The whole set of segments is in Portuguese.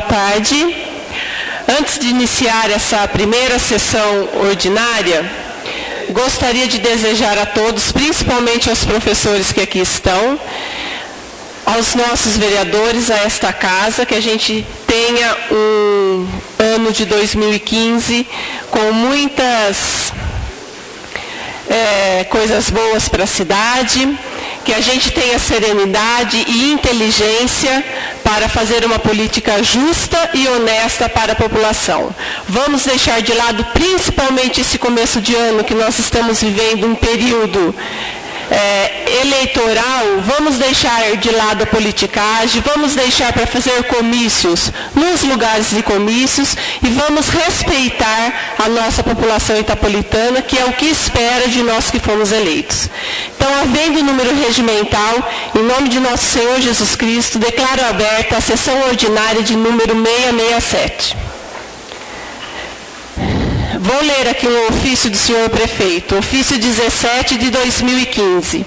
Boa tarde. Antes de iniciar essa primeira sessão ordinária, gostaria de desejar a todos, principalmente aos professores que aqui estão, aos nossos vereadores, a esta casa, que a gente tenha um ano de 2015 com muitas coisas boas para a cidade, que a gente tenha serenidade e inteligência para fazer uma política justa e honesta para a população. Vamos deixar de lado principalmente esse começo de ano, que nós estamos vivendo um período eleitoral, vamos deixar de lado a politicagem, vamos deixar para fazer comícios nos lugares de comícios e vamos respeitar a nossa população itapolitana, que é o que espera de nós que fomos eleitos. Então, havendo número regimental, em nome de nosso Senhor Jesus Cristo, declaro aberta a sessão ordinária de número 667. Vou ler aqui um ofício do senhor prefeito, ofício 17 de 2015,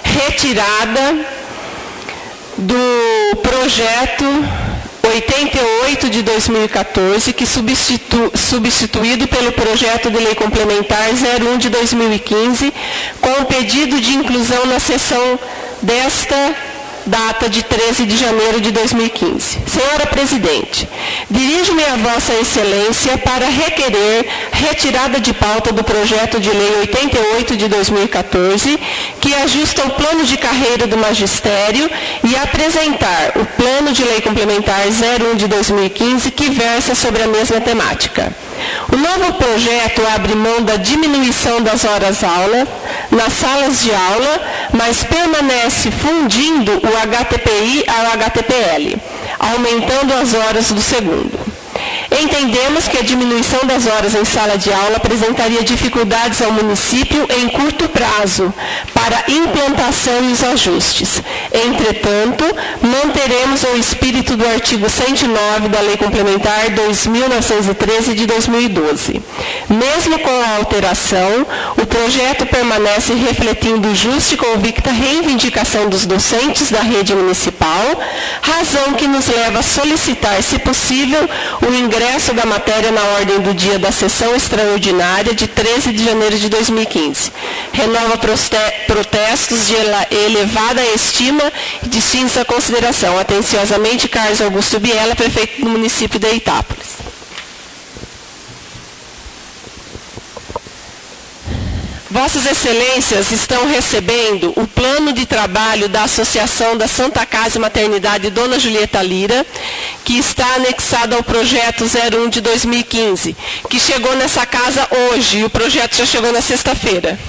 retirada do projeto 88 de 2014, que substituído pelo projeto de lei complementar 01 de 2015, com o pedido de inclusão na sessão desta data de 13 de janeiro de 2015. Senhora Presidente, dirijo-me a Vossa Excelência para requerer retirada de pauta do projeto de lei 88 de 2014, que ajusta o plano de carreira do magistério, e apresentar o plano de lei complementar 01 de 2015, que versa sobre a mesma temática. O novo projeto abre mão da diminuição das horas-aula nas salas de aula, mas permanece fundindo o HTPI ao HTPL, aumentando as horas do segundo. Entendemos que a diminuição das horas em sala de aula apresentaria dificuldades ao município em curto prazo para a implantação e os ajustes. Entretanto, manteremos o espírito do artigo 109 da Lei Complementar 2.913 de 2012. Mesmo com a alteração, o projeto permanece refletindo justa e convicta reivindicação dos docentes da rede municipal, razão que nos leva a solicitar, se possível, o ingresso da matéria na ordem do dia da sessão extraordinária de 13 de janeiro de 2015. Renova protestos de elevada estima e distinta consideração. Atenciosamente, Carlos Augusto Biela, prefeito do município de Itápolis. Vossas Excelências estão recebendo o plano de trabalho da Associação da Santa Casa e Maternidade Dona Julieta Lira, que está anexado ao projeto 01 de 2015, que chegou nessa casa hoje, e o projeto já chegou na sexta-feira.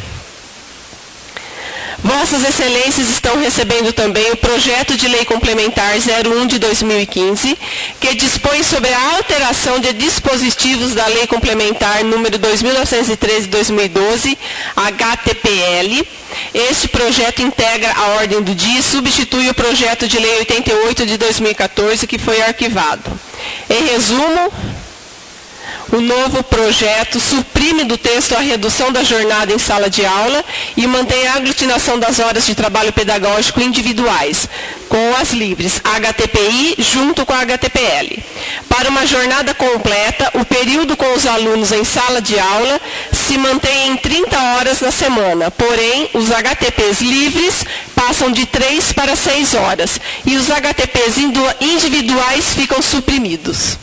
Vossas Excelências estão recebendo também o projeto de lei complementar 01 de 2015, que dispõe sobre a alteração de dispositivos da lei complementar número 2.913 de 2012, HTPL. Este projeto integra a ordem do dia e substitui o projeto de lei 88 de 2014, que foi arquivado. Em resumo, o novo projeto suprime do texto a redução da jornada em sala de aula e mantém a aglutinação das horas de trabalho pedagógico individuais, com as livres HTPI junto com a HTPL. Para uma jornada completa, o período com os alunos em sala de aula se mantém em 30 horas na semana, porém, os HTPs livres passam de 3 para 6 horas e os HTPs individuais ficam suprimidos.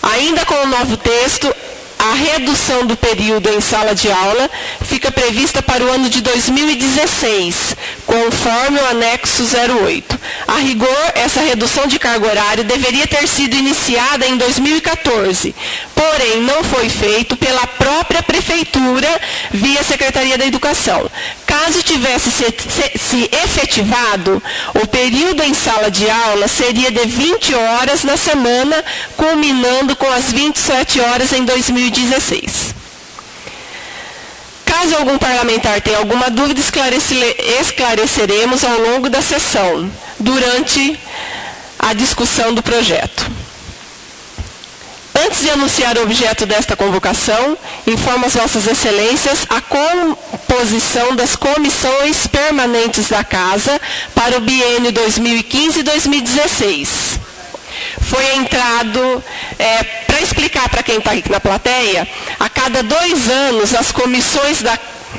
Ainda com o novo texto, a redução do período em sala de aula fica prevista para o ano de 2016, conforme o anexo 08. A rigor, essa redução de carga horária deveria ter sido iniciada em 2014, porém não foi feito pela própria Prefeitura via Secretaria da Educação. Caso tivesse se efetivado, o período em sala de aula seria de 20 horas na semana, culminando com as 27 horas em 2016. Caso algum parlamentar tenha alguma dúvida, esclareceremos ao longo da sessão, durante a discussão do projeto. Antes de anunciar o objeto desta convocação, informo às Vossas Excelências a composição das comissões permanentes da Casa para o biênio 2015 e 2016. foi entrado, para explicar para quem está aqui na plateia, a cada 2 anos as comissões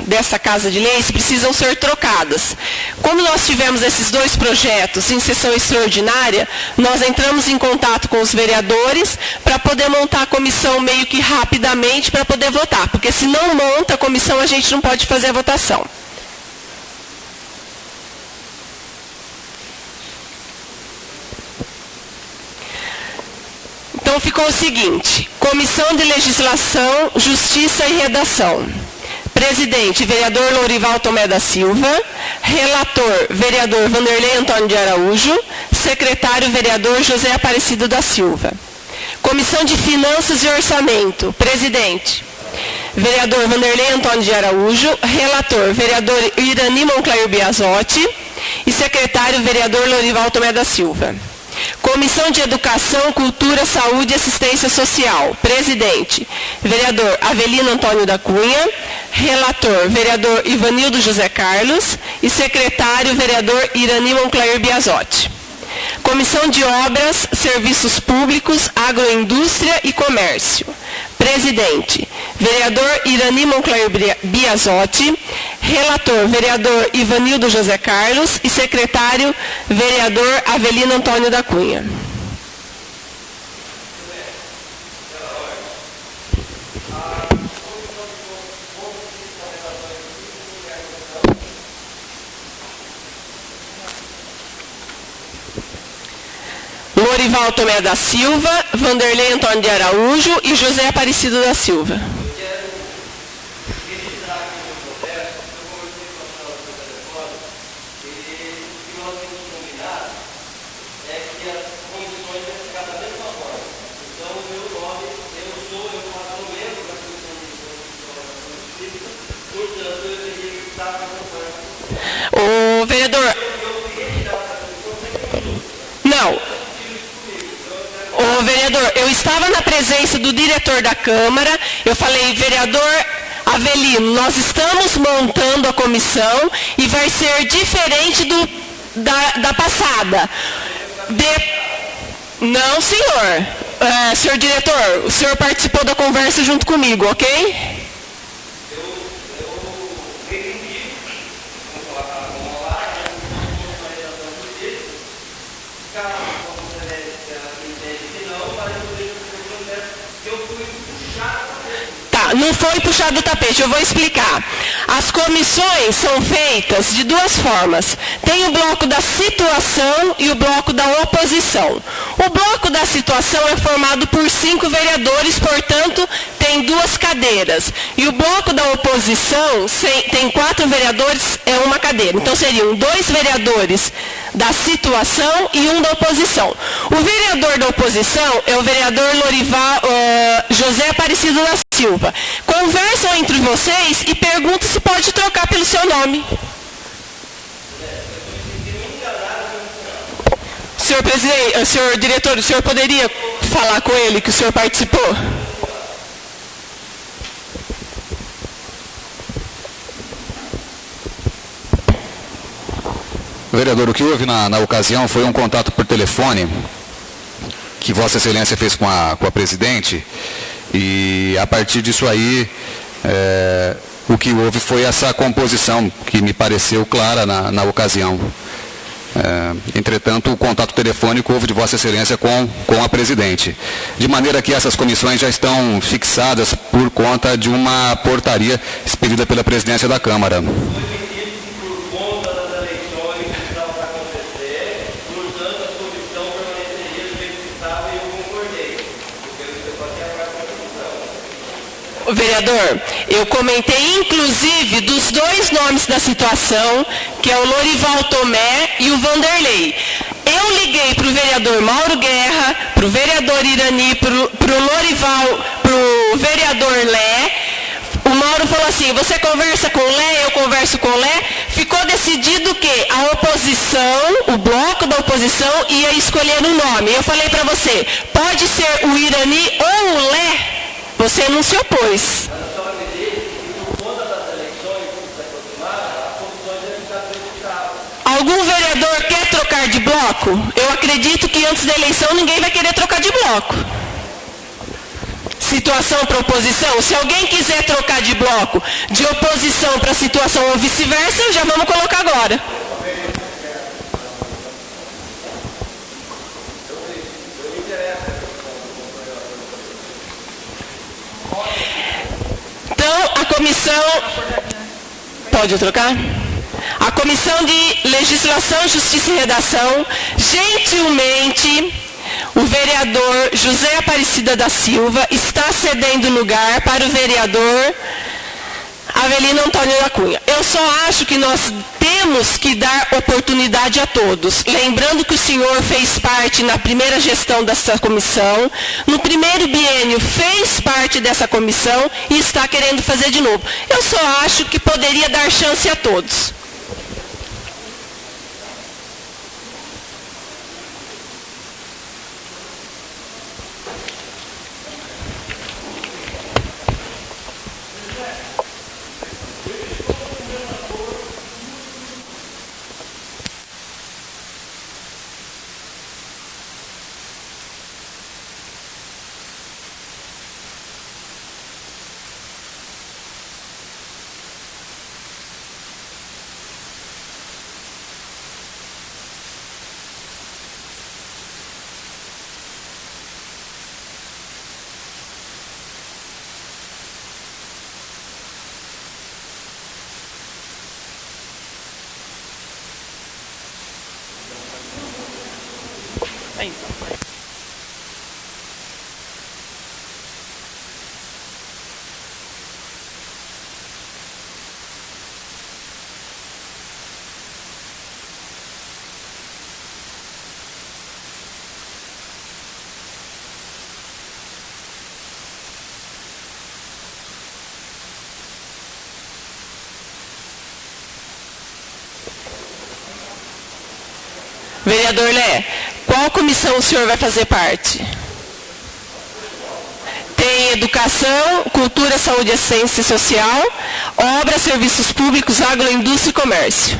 dessa Casa de Leis precisam ser trocadas. Como nós tivemos esses 2 projetos em sessão extraordinária, nós entramos em contato com os vereadores para poder montar a comissão meio que rapidamente para poder votar, porque se não monta a comissão, a gente não pode fazer a votação. Então ficou o seguinte: Comissão de Legislação, Justiça e Redação. Presidente, vereador Lorival Tomé da Silva. Relator, vereador Vanderlei Antônio de Araújo. Secretário, vereador José Aparecido da Silva. Comissão de Finanças e Orçamento. Presidente, vereador Vanderlei Antônio de Araújo. Relator, vereador Irani Monclair Biasotti. E secretário, vereador Lorival Tomé da Silva. Comissão de Educação, Cultura, Saúde e Assistência Social. Presidente, vereador Avelino Antônio da Cunha. Relator, vereador Ivanildo José Carlos. E secretário, vereador Irani Monclair Biasotti. Comissão de Obras, Serviços Públicos, Agroindústria e Comércio. Presidente, vereador Irani Monclair Biasotti. Relator, vereador Ivanildo José Carlos. E secretário, vereador Avelino Antônio da Cunha. Lorival Tomé da Silva, Vanderlei Antônio de Araújo e José Aparecido da Silva. O vereador... Não. Ô, vereador, eu estava na presença do diretor da Câmara, eu falei, vereador Avelino, nós estamos montando a comissão e vai ser diferente da passada. Não, senhor. Senhor diretor, o senhor participou da conversa junto comigo, ok? Não foi puxado do tapete, eu vou explicar. As comissões são feitas de 2 formas. Tem o bloco da situação e o bloco da oposição. O bloco da situação é formado por 5 vereadores, portanto, tem 2 cadeiras. E o bloco da oposição tem 4 vereadores, é uma cadeira. Então, seriam 2 vereadores da situação e 1 da oposição. O vereador da oposição é o vereador Lorival José Aparecido da Silva. Conversam entre vocês e perguntam se pode trocar pelo seu nome. Senhor presidente, senhor diretor, o senhor poderia falar com ele que o senhor participou? Vereador, o que houve na ocasião foi um contato por telefone que Vossa Excelência fez com a presidente. E a partir disso aí, o que houve foi essa composição que me pareceu clara na ocasião. Entretanto, o contato telefônico houve de Vossa Excelência com a presidente. De maneira que essas comissões já estão fixadas por conta de uma portaria expedida pela presidência da Câmara. Vereador, eu comentei inclusive dos 2 nomes da situação, que é o Lorival Tomé e o Vanderlei. Eu liguei para o vereador Mauro Guerra, para o vereador Irani, para o Lorival, para o vereador Lé. O Mauro falou assim, você conversa com o Lé, eu converso com o Lé. Ficou decidido que a oposição, o bloco da oposição, ia escolher um nome. Eu falei para você, pode ser o Irani ou o Lé. Você não se opôs. Algum vereador quer trocar trocar de bloco? Eu acredito que antes da eleição ninguém vai querer trocar de bloco. Situação para oposição, se alguém quiser trocar de bloco de oposição para situação ou vice-versa, já vamos colocar agora. Então, a comissão... Pode trocar? A Comissão de Legislação, Justiça e Redação, gentilmente, o vereador José Aparecida da Silva está cedendo lugar para o vereador Avelino Antônio da Cunha. Eu só acho que nós temos que dar oportunidade a todos. Lembrando que o senhor fez parte na primeira gestão dessa comissão, no primeiro biênio fez parte dessa comissão e está querendo fazer de novo. Eu só acho que poderia dar chance a todos. Vereador Lé, qual comissão o senhor vai fazer parte? Tem Educação, Cultura, Saúde, Assistência Social, Obras, Serviços Públicos, Agroindústria e Comércio.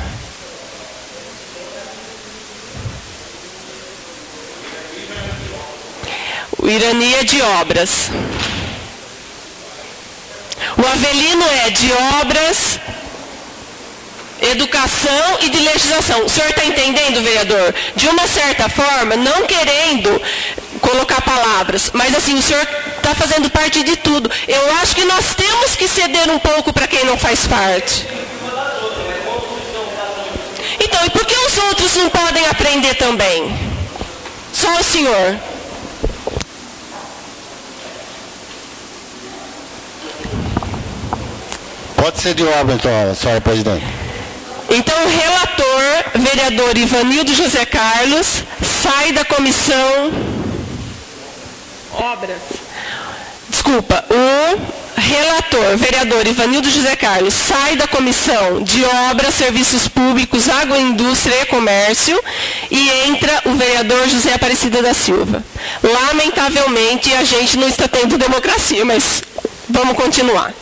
O Irani é de Obras. O Avelino é de Obras, Educação e de Legislação. O senhor está entendendo, vereador? De uma certa forma, não querendo colocar palavras, mas assim, o senhor está fazendo parte de tudo. Eu acho que nós temos que ceder um pouco para quem não faz parte. Então, e por que os outros não podem aprender também? Só o senhor. Pode ser de obra, então, senhora presidente. Então, o relator, vereador Ivanildo José Carlos, sai da comissão... Obras. Desculpa, o relator, vereador Ivanildo José Carlos, sai da comissão de Obras, Serviços Públicos, Agroindústria e Comércio e entra o vereador José Aparecida da Silva. Lamentavelmente, a gente não está tendo democracia, mas vamos continuar.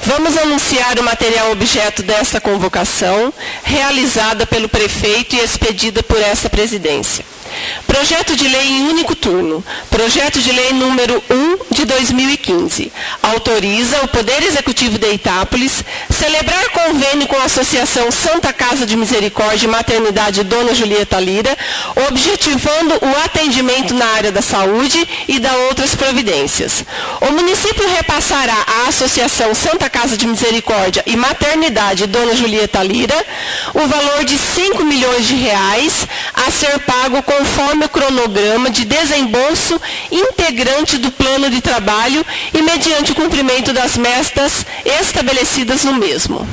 Vamos anunciar o material objeto desta convocação, realizada pelo prefeito e expedida por esta presidência. Projeto de lei em único turno. Projeto de lei número 1 de 2015. Autoriza o Poder Executivo de Itápolis celebrar convênio com a Associação Santa Casa de Misericórdia e Maternidade Dona Julieta Lira, objetivando o atendimento na área da saúde e da outras providências. O município repassará à Associação Santa Casa de Misericórdia e Maternidade Dona Julieta Lira o valor de R$5 milhões a ser pago conforme o cronograma de desembolso integrante do plano de trabalho e mediante o cumprimento das metas estabelecidas no mesmo.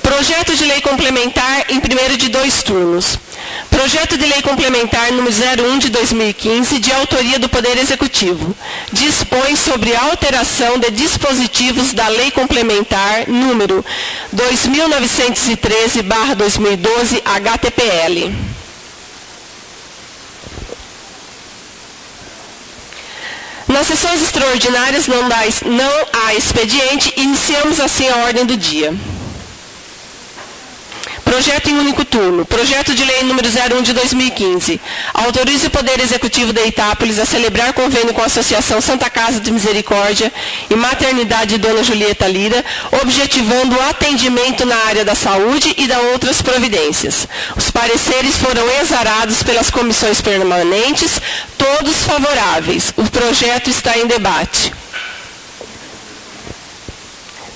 Projeto de lei complementar em primeiro de 2 turnos. Projeto de Lei Complementar número 01 de 2015, de autoria do Poder Executivo, dispõe sobre a alteração de dispositivos da Lei Complementar número 2913/2012 HTPL. Nas sessões extraordinárias não há expediente, iniciamos assim a ordem do dia. Projeto em único turno. Projeto de Lei número 01 de 2015. Autoriza o Poder Executivo de Itápolis a celebrar convênio com a Associação Santa Casa de Misericórdia e Maternidade Dona Julieta Lira, objetivando o atendimento na área da saúde e de outras providências. Os pareceres foram exarados pelas comissões permanentes, todos favoráveis. O projeto está em debate.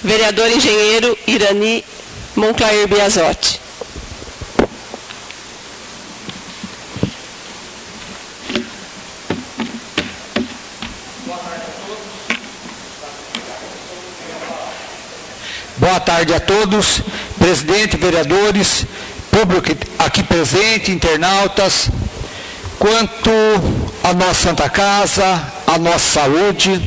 Vereador Engenheiro Irani Monclair Biasotti. Boa tarde a todos, presidente, vereadores, público aqui presente, internautas. Quanto à nossa Santa Casa, à nossa saúde,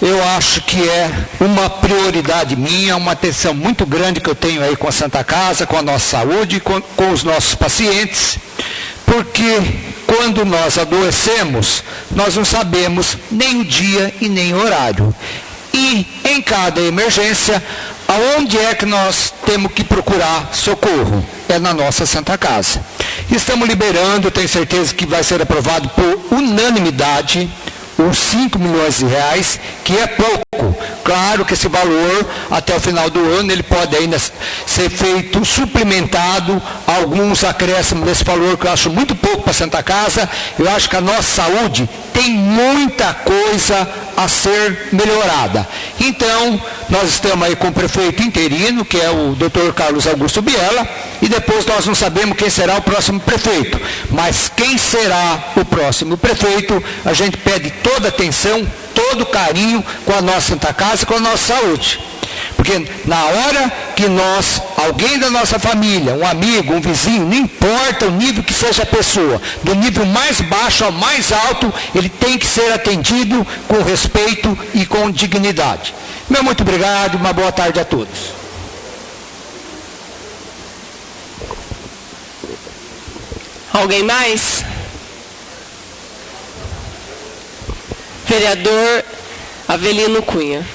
eu acho que é uma prioridade minha, uma atenção muito grande que eu tenho aí com a Santa Casa, com a nossa saúde, com os nossos pacientes, porque quando nós adoecemos, nós não sabemos nem o dia e nem o horário. E em cada emergência, aonde é que nós temos que procurar socorro? É na nossa Santa Casa. Estamos liberando, tenho certeza que vai ser aprovado por unanimidade, os 5 milhões de reais, que é pouco. Claro que esse valor, até o final do ano, ele pode ainda ser feito, suplementado, alguns acréscimos desse valor, que eu acho muito pouco para a Santa Casa. Eu acho que a nossa saúde tem muita coisa a ser melhorada. Então, nós estamos aí com o prefeito interino, que é o Dr. Carlos Augusto Biela, e depois nós não sabemos quem será o próximo prefeito. Mas quem será o próximo prefeito, a gente pede toda atenção, todo carinho com a nossa Santa Casa e com a nossa saúde. Porque na hora que nós, alguém da nossa família, um amigo, um vizinho, não importa o nível que seja a pessoa, do nível mais baixo ao mais alto, ele tem que ser atendido com respeito e com dignidade. Meu muito obrigado, uma boa tarde a todos. Alguém mais? Vereador Avelino Cunha.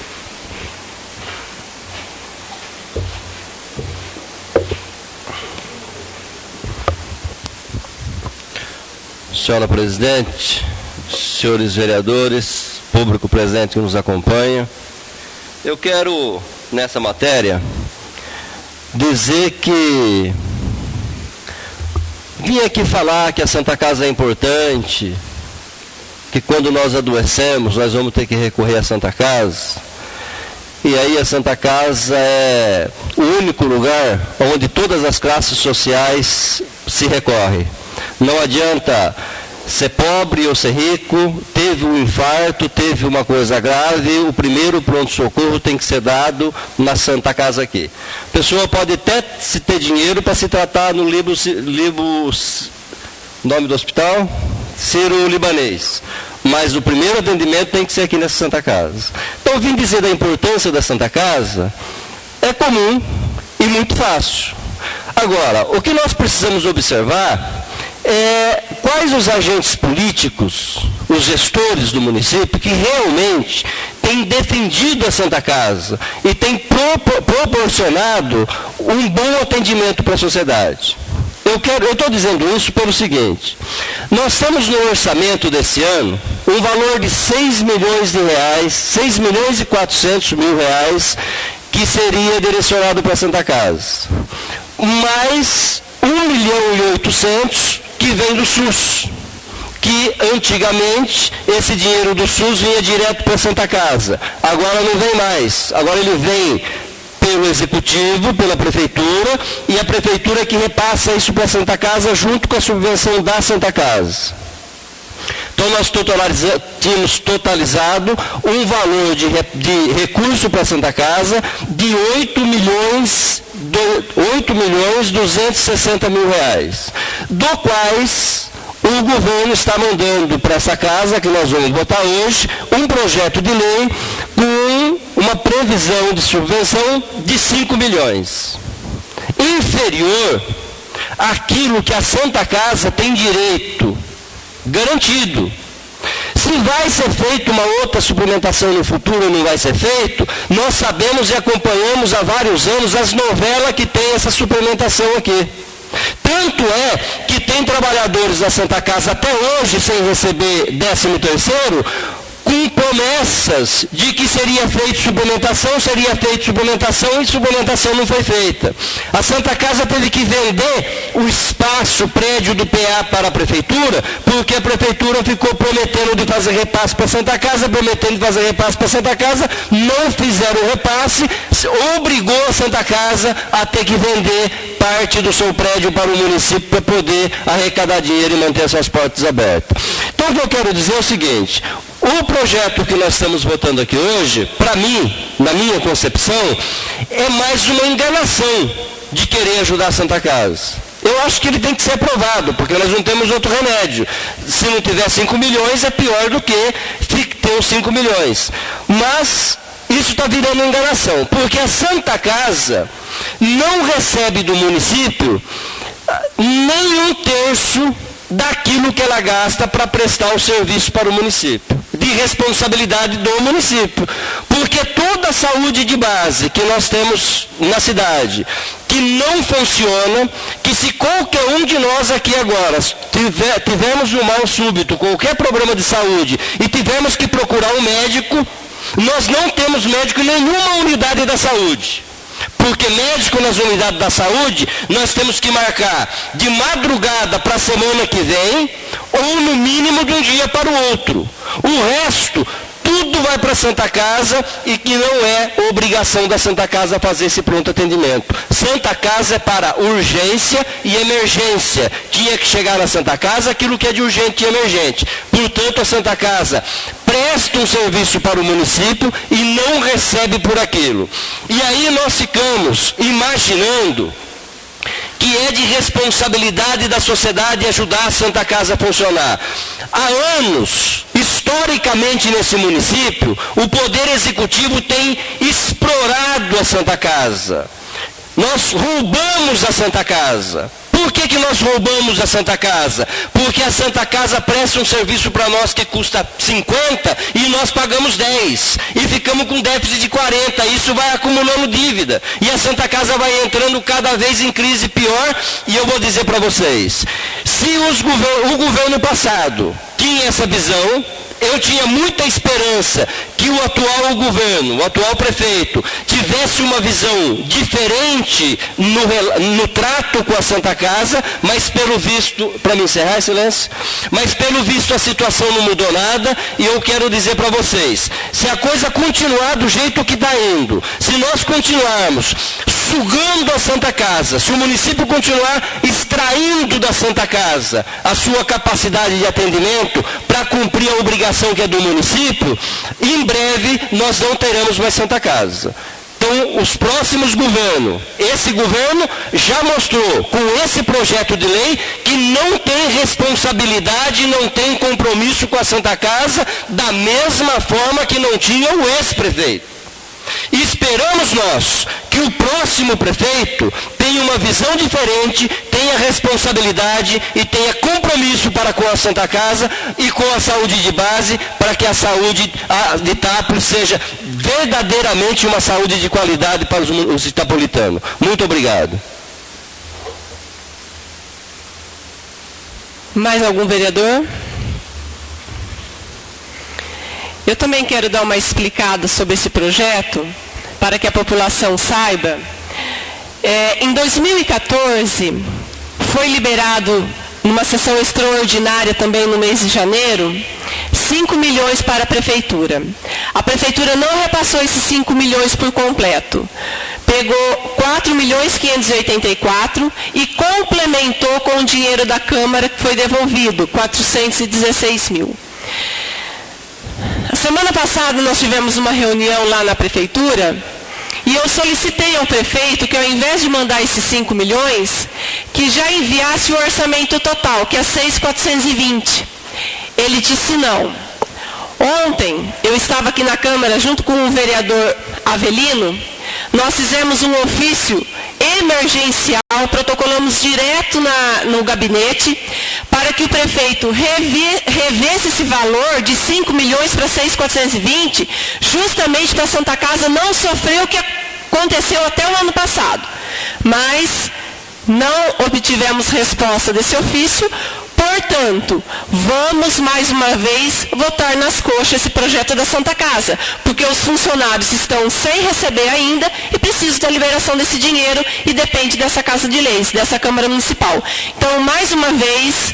Senhora presidente, senhores vereadores, público presente que nos acompanha, eu quero, nessa matéria, dizer que vim aqui falar que a Santa Casa é importante, que quando nós adoecemos, nós vamos ter que recorrer à Santa Casa. E aí a Santa Casa é o único lugar onde todas as classes sociais se recorrem. Não adianta ser pobre ou ser rico, teve um infarto, teve uma coisa grave, o primeiro pronto-socorro tem que ser dado na Santa Casa aqui. A pessoa pode até ter dinheiro para se tratar no nome do hospital? Sírio-Libanês. Mas o primeiro atendimento tem que ser aqui nessa Santa Casa. Então, eu vim dizer da importância da Santa Casa, é comum e muito fácil. Agora, o que nós precisamos observar é quais os agentes políticos, os gestores do município, que realmente têm defendido a Santa Casa e têm proporcionado um bom atendimento para a sociedade. Eu estou dizendo isso pelo seguinte: nós temos no orçamento desse ano um valor de 6 milhões de reais, 6 milhões e 400 mil reais, que seria direcionado para a Santa Casa. Mais 1 milhão e 800 que vem do SUS, que antigamente esse dinheiro do SUS vinha direto para a Santa Casa. Agora não vem mais, agora ele vem pelo Executivo, pela Prefeitura, e a Prefeitura que repassa isso para a Santa Casa junto com a subvenção da Santa Casa. Então nós tínhamos totalizado um valor de recurso para a Santa Casa de 8 milhões R$8.260.000, do quais o governo está mandando para essa casa, que nós vamos votar hoje, um projeto de lei com uma previsão de subvenção de 5 milhões. Inferior àquilo que a Santa Casa tem direito garantido. Se vai ser feita uma outra suplementação no futuro ou não vai ser feito, nós sabemos e acompanhamos há vários anos as novelas que tem essa suplementação aqui. Tanto é que tem trabalhadores da Santa Casa até hoje sem receber 13º, com promessas de que seria feita suplementação e suplementação não foi feita. A Santa Casa teve que vender o espaço, o prédio do PA para a Prefeitura, porque a Prefeitura ficou prometendo de fazer repasse para a Santa Casa, não fizeram o repasse, obrigou a Santa Casa a ter que vender parte do seu prédio para o município para poder arrecadar dinheiro e manter suas portas abertas. Então o que eu quero dizer é o seguinte: o projeto que nós estamos votando aqui hoje, para mim, na minha concepção, é mais uma enganação de querer ajudar a Santa Casa. Eu acho que ele tem que ser aprovado, porque nós não temos outro remédio. Se não tiver 5 milhões, é pior do que ter os 5 milhões. Mas isso está virando enganação, porque a Santa Casa não recebe do município nem 1/3 daquilo que ela gasta para prestar o serviço para o município, de responsabilidade do município. Porque toda a saúde de base que nós temos na cidade, que não funciona, que se qualquer um de nós aqui agora tivermos um mal súbito, qualquer problema de saúde, e tivermos que procurar um médico, nós não temos médico em nenhuma unidade da saúde. Porque médico nas unidades da saúde, nós temos que marcar de madrugada para a semana que vem, ou no mínimo de um dia para o outro. O resto, tudo vai para a Santa Casa e que não é obrigação da Santa Casa fazer esse pronto atendimento. Santa Casa é para urgência e emergência. Tinha que chegar na Santa Casa aquilo que é de urgente e emergente. Portanto, a Santa Casa presta um serviço para o município e não recebe por aquilo. E aí nós ficamos imaginando que é de responsabilidade da sociedade ajudar a Santa Casa a funcionar. Há anos, historicamente nesse município, o Poder Executivo tem explorado a Santa Casa. Nós roubamos a Santa Casa. Por que nós roubamos a Santa Casa? Porque a Santa Casa presta um serviço para nós que custa 50 e nós pagamos 10. E ficamos com déficit de 40. Isso vai acumulando dívida. E a Santa Casa vai entrando cada vez em crise pior. E eu vou dizer para vocês, se o governo passado tinha essa visão, eu tinha muita esperança que o atual governo, o atual prefeito, tivesse uma visão diferente no trato com a Santa Casa, mas pelo visto, para me encerrar, excelência, mas pelo visto a situação não mudou nada, e eu quero dizer para vocês, se a coisa continuar do jeito que está indo, se nós continuarmos sugando a Santa Casa, se o município continuar extraindo da Santa Casa a sua capacidade de atendimento para cumprir a obrigação que é do município, em breve nós não teremos mais Santa Casa. Então, os próximos governos, esse governo já mostrou com esse projeto de lei que não tem responsabilidade, não tem compromisso com a Santa Casa, da mesma forma que não tinha o ex-prefeito. E esperamos nós que o próximo prefeito tenha uma visão diferente, tenha responsabilidade e tenha compromisso para com a Santa Casa e com a saúde de base, para que a saúde de Itápolis seja verdadeiramente uma saúde de qualidade para os itapolitanos. Muito obrigado. Mais algum vereador? Eu também quero dar uma explicada sobre esse projeto, para que a população saiba. Em 2014, foi liberado, numa sessão extraordinária também no mês de janeiro, 5 milhões para a Prefeitura. A Prefeitura não repassou esses 5 milhões por completo. Pegou 4.584.000 e complementou com o dinheiro da Câmara, que foi devolvido, 416.000. A semana passada nós tivemos uma reunião lá na Prefeitura E eu solicitei ao prefeito que, ao invés de mandar esses 5 milhões, que já enviasse o orçamento total, que é 6.420. Ele disse não. Ontem, eu estava aqui na Câmara, junto com o vereador Avelino, nós fizemos um ofício emergencial, protocolamos direto no gabinete, para que o prefeito revesse esse valor de 5 milhões para 6.420, justamente para a Santa Casa não sofrer o que aconteceu até o ano passado. Mas não obtivemos resposta desse ofício, portanto, vamos mais uma vez votar nas coxas esse projeto da Santa Casa, porque os funcionários estão sem receber ainda e precisam da liberação desse dinheiro e depende dessa Casa de Leis, dessa Câmara Municipal. Então, mais uma vez,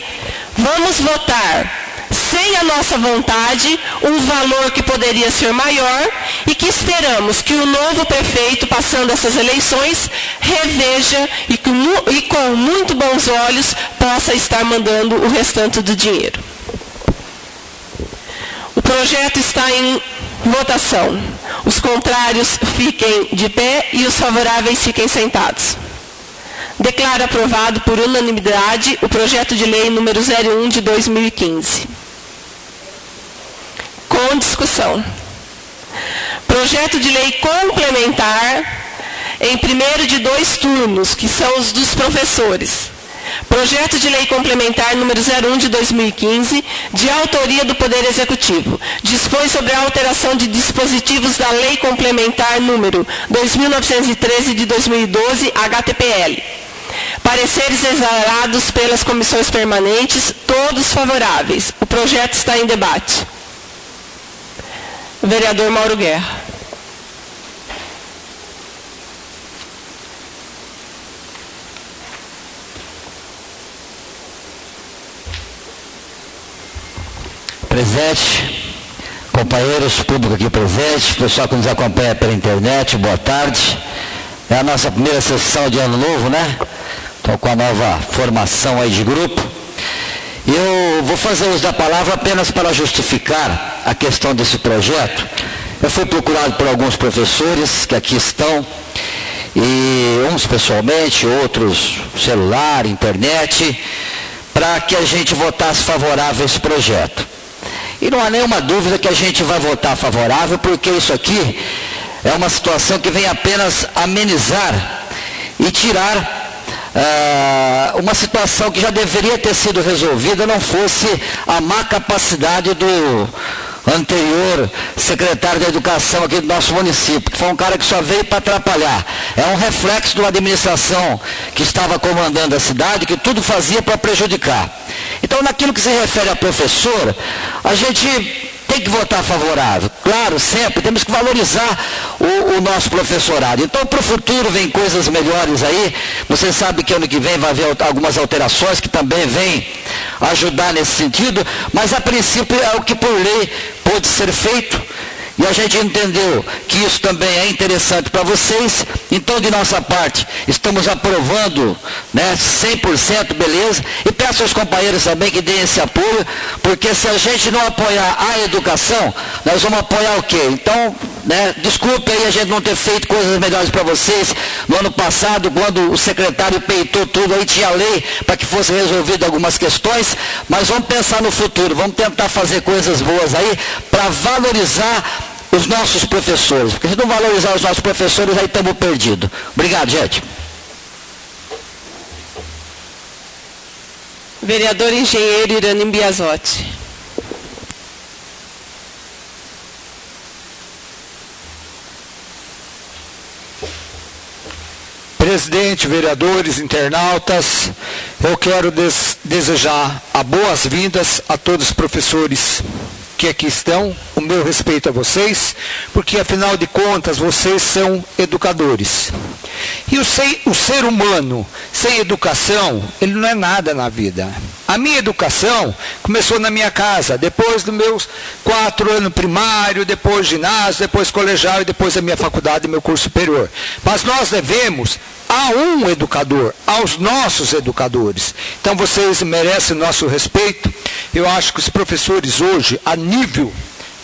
vamos votar sem a nossa vontade, um valor que poderia ser maior e que esperamos que o novo prefeito, passando essas eleições, reveja e com muito bons olhos possa estar mandando o restante do dinheiro. O projeto está em votação. Os contrários fiquem de pé e os favoráveis fiquem sentados. Declaro aprovado por unanimidade o projeto de lei número 01 de 2015. Com discussão. Projeto de lei complementar em primeiro de 2 turnos, que são os dos professores. Projeto de lei complementar número 01 de 2015, de autoria do Poder Executivo. Dispõe sobre a alteração de dispositivos da Lei Complementar número 2913 de 2012, HTPL. Pareceres exarados pelas comissões permanentes, todos favoráveis. O projeto está em debate. Vereador Mauro Guerra. Presidente, companheiros, público aqui presente, pessoal que nos acompanha pela internet, boa tarde. É a nossa primeira sessão de ano novo, né? Estou com a nova formação aí de grupo. Eu vou fazer uso da palavra apenas para justificar a questão desse projeto. Eu fui procurado por alguns professores que aqui estão, e uns pessoalmente, outros celular, internet, para que a gente votasse favorável a esse projeto. E não há nenhuma dúvida que a gente vai votar favorável, porque isso aqui é uma situação que vem apenas amenizar e tirar uma situação que já deveria ter sido resolvida, não fosse a má capacidade do anterior secretário da Educação aqui do nosso município, que foi um cara que só veio para atrapalhar. É um reflexo de uma administração que estava comandando a cidade, que tudo fazia para prejudicar. Então, naquilo que se refere a professor, a gente tem que votar favorável. Claro, sempre temos que valorizar o nosso professorado. Então, para o futuro vem coisas melhores aí. Você sabe que ano que vem vai haver algumas alterações que também vêm ajudar nesse sentido, mas a princípio é o que por lei pode ser feito. E a gente entendeu que isso também é interessante para vocês. Então, de nossa parte, estamos aprovando, né, 100%, beleza. E peço aos companheiros também que deem esse apoio, porque se a gente não apoiar a educação, nós vamos apoiar o quê? Então, né, desculpe aí a gente não ter feito coisas melhores para vocês. No ano passado, quando o secretário peitou tudo, aí tinha lei para que fosse resolvido algumas questões, mas vamos pensar no futuro, vamos tentar fazer coisas boas aí para valorizar os nossos professores, porque se não valorizar os nossos professores, aí estamos perdidos. Obrigado, gente. Vereador engenheiro Iranim Biasotti. Presidente, vereadores, internautas, eu quero desejar boas-vindas a todos os professores que aqui estão, o meu respeito a vocês, porque afinal de contas vocês são educadores. E o ser humano sem educação, ele não é nada na vida. A minha educação começou na minha casa, depois dos meus 4 anos primário, depois ginásio, depois colegial e depois a minha faculdade e meu curso superior. Mas nós devemos a um educador, aos nossos educadores. Então vocês merecem nosso respeito. Eu acho que os professores hoje, a nível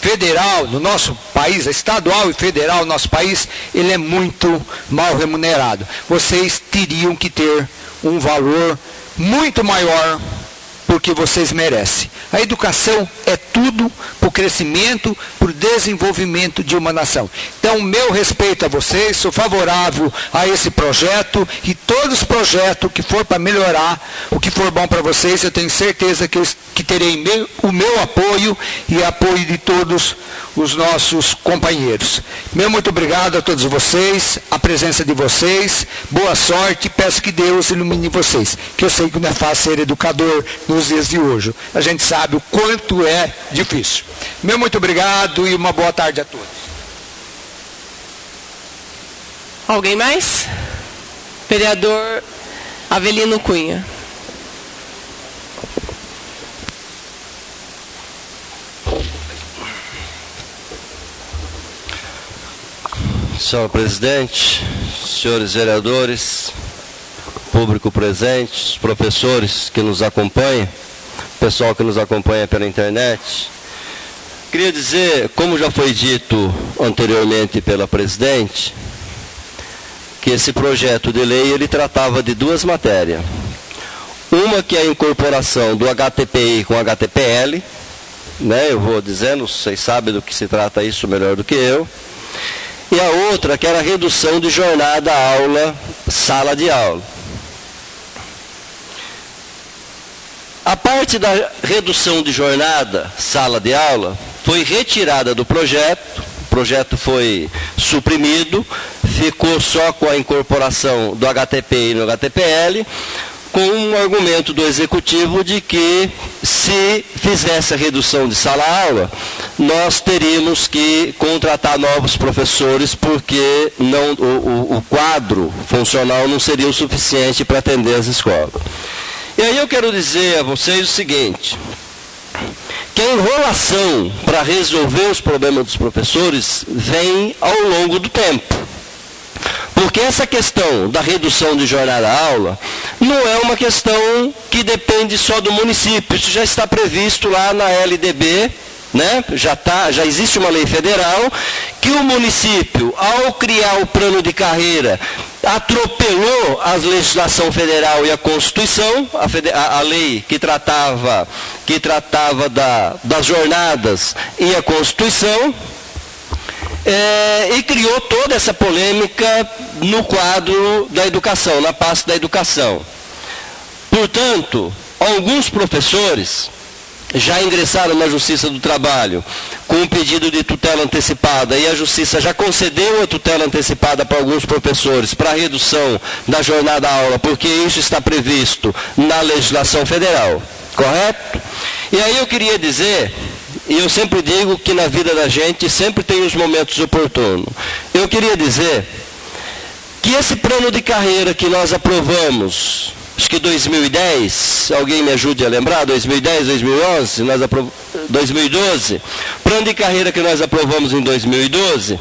federal, no nosso país, estadual e federal, no nosso país, ele é muito mal remunerado. Vocês teriam que ter um valor muito maior porque vocês merecem. A educação é tudo para o crescimento, para o desenvolvimento de uma nação. Então, meu respeito a vocês, sou favorável a esse projeto e todos os projetos que for para melhorar, o que for bom para vocês, eu tenho certeza que terei o meu apoio e apoio de todos os nossos companheiros. Meu muito obrigado a todos vocês, a presença de vocês, boa sorte, peço que Deus ilumine vocês, que eu sei que não é fácil ser educador nos dias de hoje. A gente sabe o quanto é difícil. Meu muito obrigado e uma boa tarde a todos. Alguém mais? Vereador Avelino Cunha. Senhor presidente, senhores vereadores, público presente, os professores que nos acompanham, pessoal que nos acompanha pela internet. Queria dizer, como já foi dito anteriormente pela presidente, que esse projeto de lei ele tratava de duas matérias. Uma que é a incorporação do HTPI com HTPL, né? Eu vou dizendo, vocês sabem do que se trata isso melhor do que eu. E a outra que era a redução de jornada aula, sala de aula. A parte da redução de jornada, sala de aula, foi retirada do projeto, o projeto foi suprimido, ficou só com a incorporação do HTPI no HTPL, com um argumento do Executivo de que, se fizesse a redução de sala-aula, nós teríamos que contratar novos professores, porque não, o quadro funcional não seria o suficiente para atender as escolas. E aí eu quero dizer a vocês o seguinte, que a enrolação para resolver os problemas dos professores vem ao longo do tempo. Porque essa questão da redução de jornada-aula não é uma questão que depende só do município. Isso já está previsto lá na LDB, né? Já existe uma lei federal que o município, ao criar o plano de carreira, atropelou a legislação federal e a Constituição, a lei que tratava das jornadas e a Constituição, e criou toda essa polêmica no quadro da educação, na pasta da educação. Portanto, alguns professores já ingressaram na Justiça do Trabalho com um pedido de tutela antecipada e a Justiça já concedeu a tutela antecipada para alguns professores para a redução da jornada aula, porque isso está previsto na legislação federal, correto? E aí eu queria dizer, e eu sempre digo que na vida da gente sempre tem os momentos oportunos. Eu queria dizer que esse plano de carreira que nós aprovamos, acho que 2010, alguém me ajude a lembrar, 2010, 2011, 2012, plano de carreira que nós aprovamos em 2012,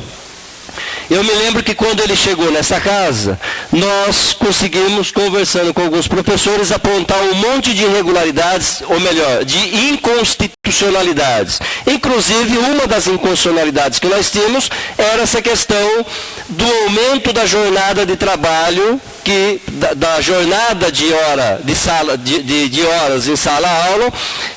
eu me lembro que quando ele chegou nessa casa, nós conseguimos, conversando com alguns professores, apontar um monte de irregularidades, ou melhor, de inconstitucionalidades. Inclusive, uma das inconstitucionalidades que nós tínhamos era essa questão do aumento da jornada de trabalho, da jornada de horas em sala-aula,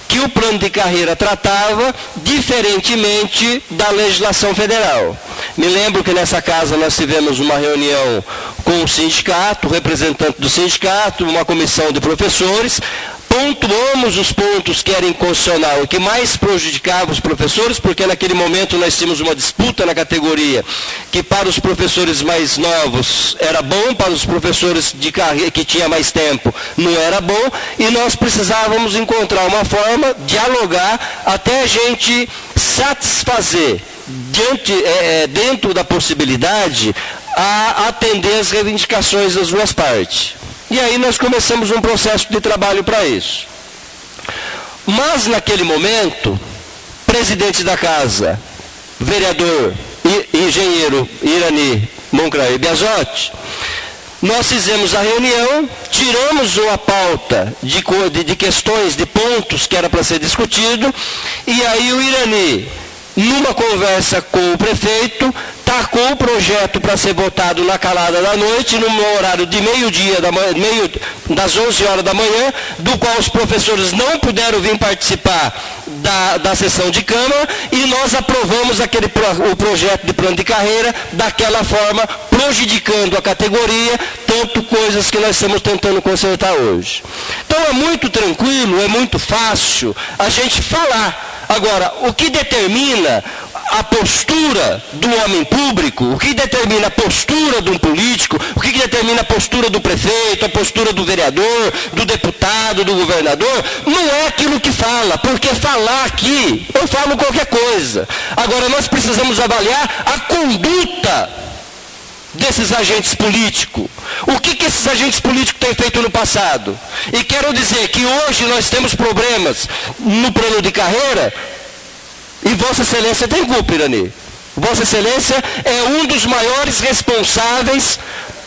que o plano de carreira tratava, diferentemente da legislação federal. Me lembro que nessa casa nós tivemos uma reunião com o sindicato, o representante do sindicato, uma comissão de professores, pontuamos os pontos que eram inconstitucional e que mais prejudicavam os professores, porque naquele momento nós tínhamos uma disputa na categoria que para os professores mais novos era bom, para os professores de carreira que tinha mais tempo não era bom, e nós precisávamos encontrar uma forma, dialogar, até a gente satisfazer dentro da possibilidade a atender as reivindicações das duas partes. E aí nós começamos um processo de trabalho para isso. Mas naquele momento, presidente da casa, vereador e engenheiro Irani Moncrae Biasotti, nós fizemos a reunião, tiramos uma pauta de questões, de pontos que era para ser discutido, e aí o Irani numa conversa com o prefeito, tacou o projeto para ser votado na calada da noite, no horário de meio-dia, das 11 horas da manhã, do qual os professores não puderam vir participar da sessão de Câmara, e nós aprovamos o projeto de plano de carreira daquela forma, prejudicando a categoria, tanto coisas que nós estamos tentando consertar hoje. Então é muito tranquilo, é muito fácil a gente falar. Agora, o que determina a postura do homem público, o que determina a postura de um político, o que determina a postura do prefeito, a postura do vereador, do deputado, do governador, não é aquilo que fala, porque falar aqui, eu falo qualquer coisa. Agora, nós precisamos avaliar a conduta desses agentes políticos. O que esses agentes políticos têm feito no passado? E quero dizer que hoje nós temos problemas no plano de carreira, e Vossa Excelência tem culpa, Irani. Vossa Excelência é um dos maiores responsáveis.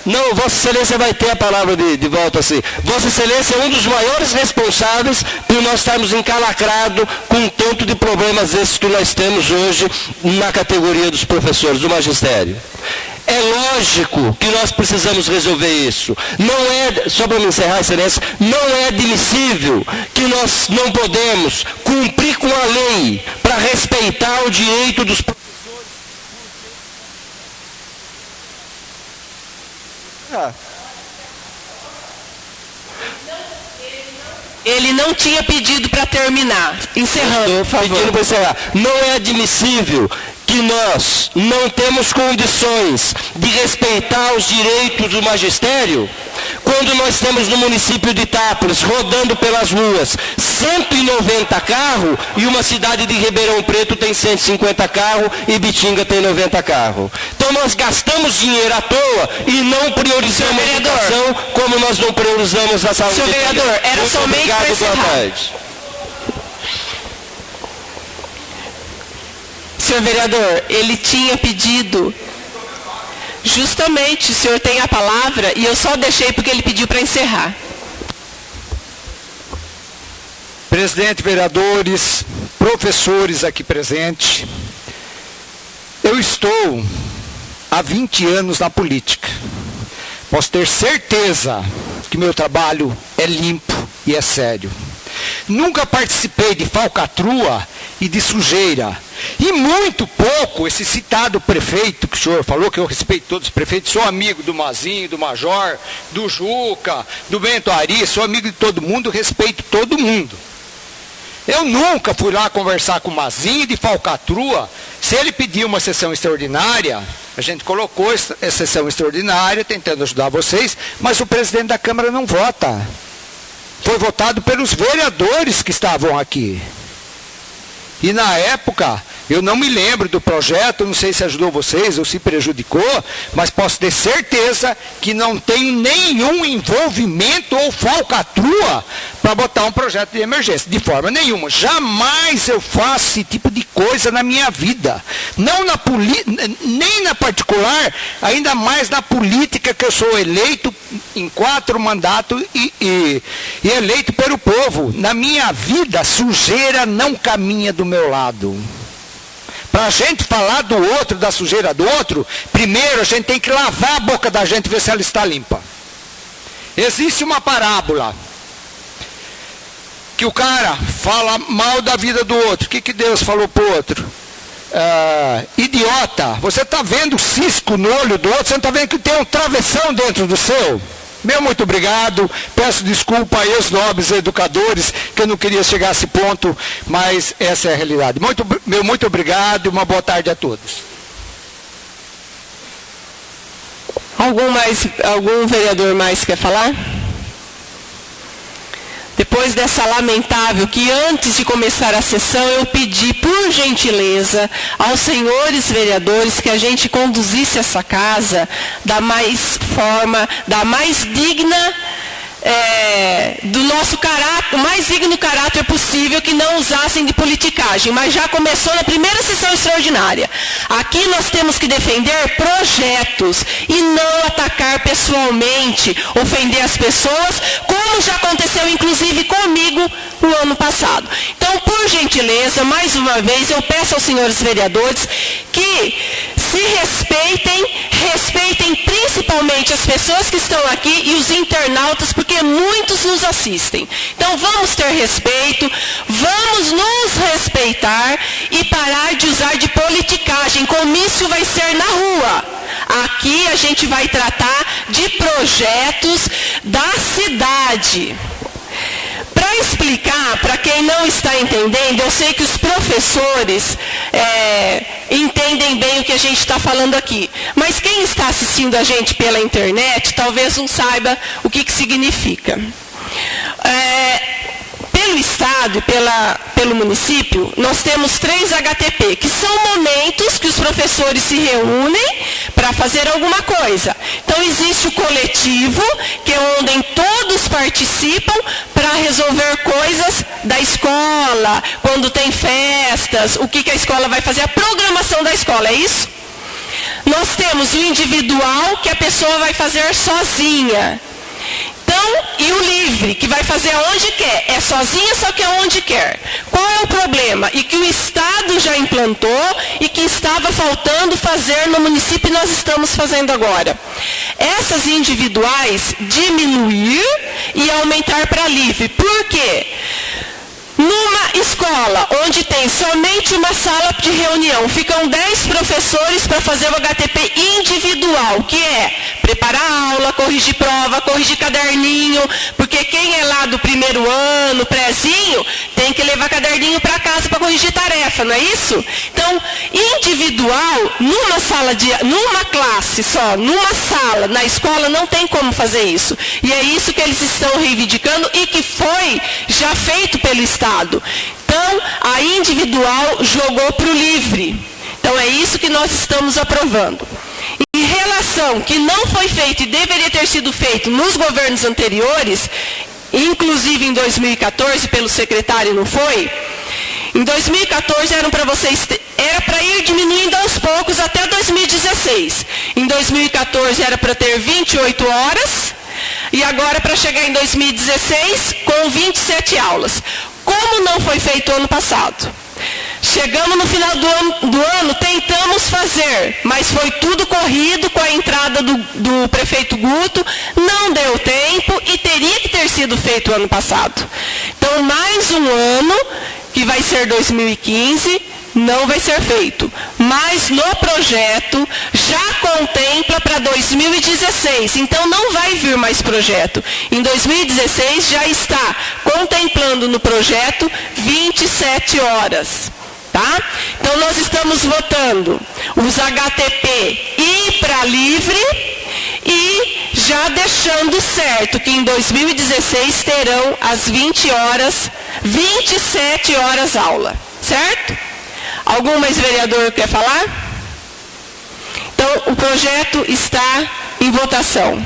Não, Vossa Excelência vai ter a palavra de volta assim. Vossa Excelência é um dos maiores responsáveis por nós estarmos encalacrados com o tanto de problemas esses que nós temos hoje na categoria dos professores, do magistério. É lógico que nós precisamos resolver isso. Não é, só para me encerrar, Excelência, não é admissível que nós não podemos cumprir com a lei para respeitar o direito dos professores. Ele não tinha pedido para terminar. Encerrando, por favor. Pedindo para encerrar. Não é admissível que nós não temos condições de respeitar os direitos do magistério, quando nós temos no município de Itápolis, rodando pelas ruas, 190 carros, e uma cidade de Ribeirão Preto tem 150 carros, e Bitinga tem 90 carros. Então nós gastamos dinheiro à toa e não priorizamos a educação, como nós não priorizamos a saúde. Senhor vereador, era somente para encerrar. Senhor vereador, ele tinha pedido, justamente, o senhor tem a palavra, e eu só deixei porque ele pediu para encerrar. Presidente, vereadores, professores aqui presentes, eu estou há 20 anos na política. Posso ter certeza que meu trabalho é limpo e é sério. Nunca participei de falcatrua e de sujeira. E muito pouco esse citado prefeito que o senhor falou, que eu respeito todos os prefeitos, sou amigo do Mazinho, do Major, do Juca, do Bento Ari, sou amigo de todo mundo, respeito todo mundo. Eu nunca fui lá conversar com o Mazinho de falcatrua. Se ele pediu uma sessão extraordinária, a gente colocou essa sessão extraordinária, tentando ajudar vocês, mas o presidente da Câmara não vota. Foi votado pelos vereadores que estavam aqui. E na época, eu não me lembro do projeto, não sei se ajudou vocês ou se prejudicou, mas posso ter certeza que não tem nenhum envolvimento ou falcatrua para botar um projeto de emergência, de forma nenhuma. Jamais eu faço esse tipo de coisa na minha vida. Não na nem na particular, ainda mais na política, que eu sou eleito em 4 mandatos e eleito pelo povo. Na minha vida, sujeira não caminha do meu lado. Para a gente falar do outro, da sujeira do outro, primeiro a gente tem que lavar a boca da gente e ver se ela está limpa. Existe uma parábola que o cara fala mal da vida do outro. O que Deus falou para o outro? Idiota, você está vendo o cisco no olho do outro, você não está vendo que tem um travessão dentro do seu? Meu muito obrigado, peço desculpa aí aos nobres educadores, que eu não queria chegar a esse ponto, mas essa é a realidade. Muito obrigado e uma boa tarde a todos. Algum vereador mais quer falar? Depois dessa lamentável, que antes de começar a sessão eu pedi, por gentileza, aos senhores vereadores que a gente conduzisse essa casa da mais digna do nosso caráter, o mais digno caráter possível, que não usassem de politicagem, mas já começou na primeira sessão extraordinária. Aqui nós temos que defender projetos e não atacar pessoalmente, ofender as pessoas, como já aconteceu inclusive comigo no ano passado. Então, por gentileza, mais uma vez, eu peço aos senhores vereadores que se respeitem principalmente as pessoas que estão aqui e os internautas, porque muitos nos assistem. Então vamos ter respeito, vamos nos respeitar e parar de usar de politicagem. Comício vai ser na rua. Aqui a gente vai tratar de projetos da cidade. Para explicar, para quem não está entendendo, eu sei que os professores entendem bem o que a gente está falando aqui. Mas quem está assistindo a gente pela internet, talvez não saiba o que significa. Pelo Estado e pelo município, nós temos 3 HTP, que são momentos que os professores se reúnem para fazer alguma coisa. Então, existe o coletivo, que é onde todos participam para resolver coisas da escola, quando tem festas, o que a escola vai fazer, a programação da escola, é isso? Nós temos o individual, que a pessoa vai fazer sozinha. Então, e o livre, que vai fazer onde quer, é sozinha, só que aonde quer. Qual é o problema? E que o Estado já implantou e que estava faltando fazer no município e nós estamos fazendo agora. Essas individuais diminuir e aumentar para livre. Por quê? Numa escola onde tem somente uma sala de reunião, ficam 10 professores para fazer o HTP individual, que é preparar a aula, corrigir prova, corrigir caderninho, porque quem é lá do primeiro ano, prézinho, tem que levar caderninho para casa para corrigir tarefa, não é isso? Então, individual, numa classe só, numa sala, na escola, não tem como fazer isso. E é isso que eles estão reivindicando e que foi já feito pelo Estado. Então, a individual jogou para o livre. Então, é isso que nós estamos aprovando. Em relação que não foi feito e deveria ter sido feito nos governos anteriores, inclusive em 2014, pelo secretário não foi, em 2014 era para ir diminuindo aos poucos até 2016. Em 2014 era para ter 28 horas, e agora para chegar em 2016 com 27 aulas. Como não foi feito ano passado? Chegamos no final do ano, tentamos fazer, mas foi tudo corrido com a entrada do prefeito Guto, não deu tempo e teria que ter sido feito ano passado. Então, mais um ano, que vai ser 2015, não vai ser feito. Mas no projeto já contempla para 2016. Então não vai vir mais projeto. Em 2016 já está contemplando no projeto 27 horas. Tá? Então nós estamos votando os HTP ir para livre e já deixando certo que em 2016 terão as 27 horas aula. Certo? Algum mais vereador quer falar? Então, o projeto está em votação.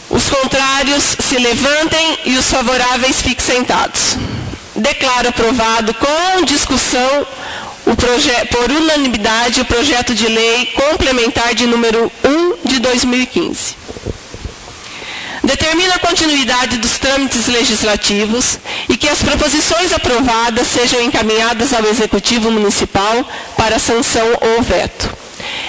Os contrários se levantem e os favoráveis fiquem sentados. Declaro aprovado com discussão, por unanimidade, o projeto de lei complementar de número 1 de 2015. Determina a continuidade dos trâmites legislativos e que as proposições aprovadas sejam encaminhadas ao Executivo Municipal para sanção ou veto.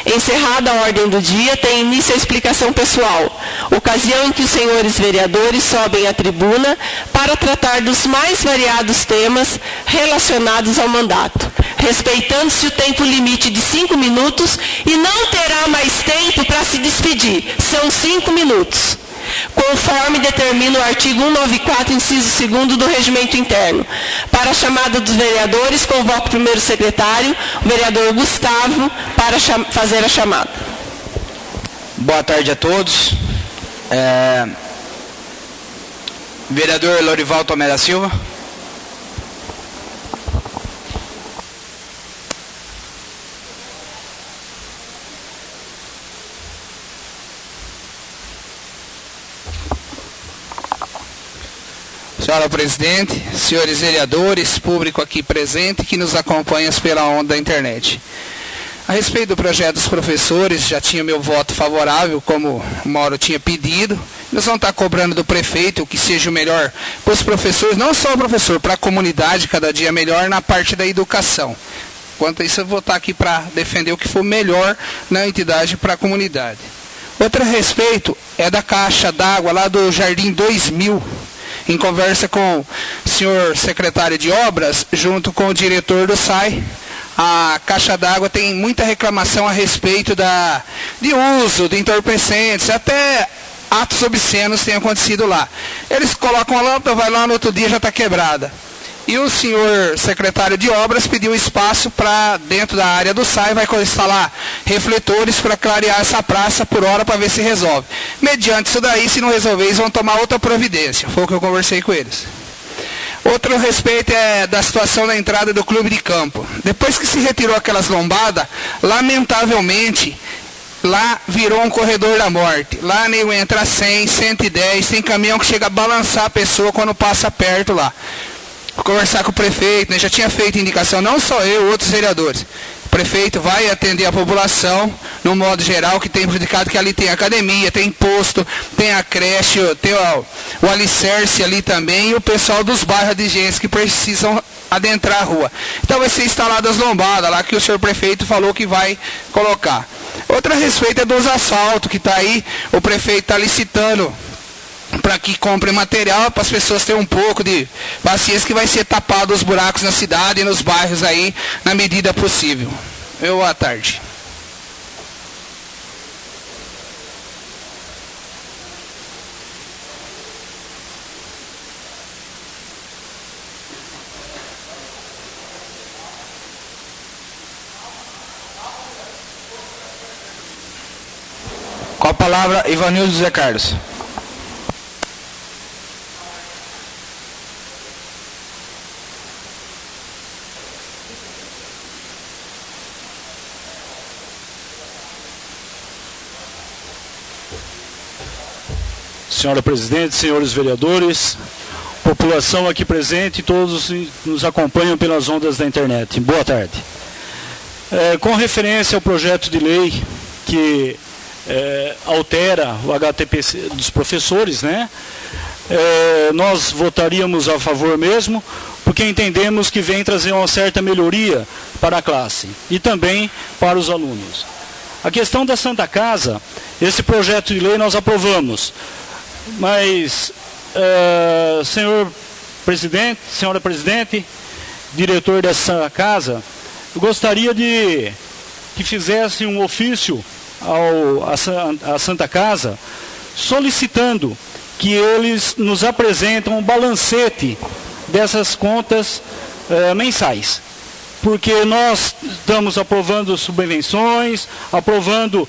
Encerrada a ordem do dia, tem início a explicação pessoal, ocasião em que os senhores vereadores sobem à tribuna para tratar dos mais variados temas relacionados ao mandato, respeitando-se o tempo limite de 5 minutos e não terá mais tempo para se despedir. São 5 minutos. Conforme determina o artigo 194, inciso 2º do Regimento Interno. Para a chamada dos vereadores, convoco o primeiro secretário, o vereador Gustavo, para fazer a chamada. Boa tarde a todos. Vereador Lorival Tomé da Silva. Senhora presidente, senhores vereadores, público aqui presente que nos acompanha pela onda da internet. A respeito do projeto dos professores, já tinha meu voto favorável, como o Mauro tinha pedido. Nós vamos estar cobrando do prefeito o que seja o melhor para os professores, não só o professor, para a comunidade, cada dia melhor na parte da educação. Quanto a isso, eu vou estar aqui para defender o que for melhor na entidade para a comunidade. Outro respeito é da caixa d'água lá do Jardim 2000, em conversa com o senhor secretário de obras, junto com o diretor do SAI. A caixa d'água tem muita reclamação a respeito de uso de entorpecentes, até atos obscenos têm acontecido lá. Eles colocam a lâmpada, vai lá, no outro dia já está quebrada. E o senhor secretário de obras pediu espaço para, dentro da área do SAI, vai instalar refletores para clarear essa praça por hora para ver se resolve. Mediante isso daí, se não resolver, eles vão tomar outra providência. Foi o que eu conversei com eles. Outro respeito é da situação da entrada do clube de campo. Depois que se retirou aquelas lombadas, lamentavelmente, lá virou um corredor da morte. Lá nego entra 100, 110, tem caminhão que chega a balançar a pessoa quando passa perto lá. Vou conversar com o prefeito, né? Já tinha feito indicação, não só eu, outros vereadores. O prefeito vai atender a população, no modo geral, que tem prejudicado, que ali tem academia, tem posto, tem a creche, tem o alicerce ali também, e o pessoal dos bairros de gente que precisam adentrar a rua. Então vai ser instalada as lombadas lá que o senhor prefeito falou que vai colocar. Outra respeito é dos asfaltos, que está aí, o prefeito está licitando para que compre material, para as pessoas terem um pouco de paciência, que vai ser tapado os buracos na cidade e nos bairros aí, na medida possível. Boa tarde. Com a palavra, Ivanildo José Carlos. Senhora presidente, senhores vereadores, população aqui presente e todos nos acompanham pelas ondas da internet. Boa tarde. Com referência ao projeto de lei que altera o HTPC dos professores, né? Nós votaríamos a favor mesmo, porque entendemos que vem trazer uma certa melhoria para a classe e também para os alunos. A questão da Santa Casa, esse projeto de lei nós aprovamos. Mas, senhor presidente, senhora presidente, diretor dessa casa, eu gostaria de que fizesse um ofício à Santa Casa, solicitando que eles nos apresentem um balancete dessas contas mensais. Porque nós estamos aprovando subvenções, aprovando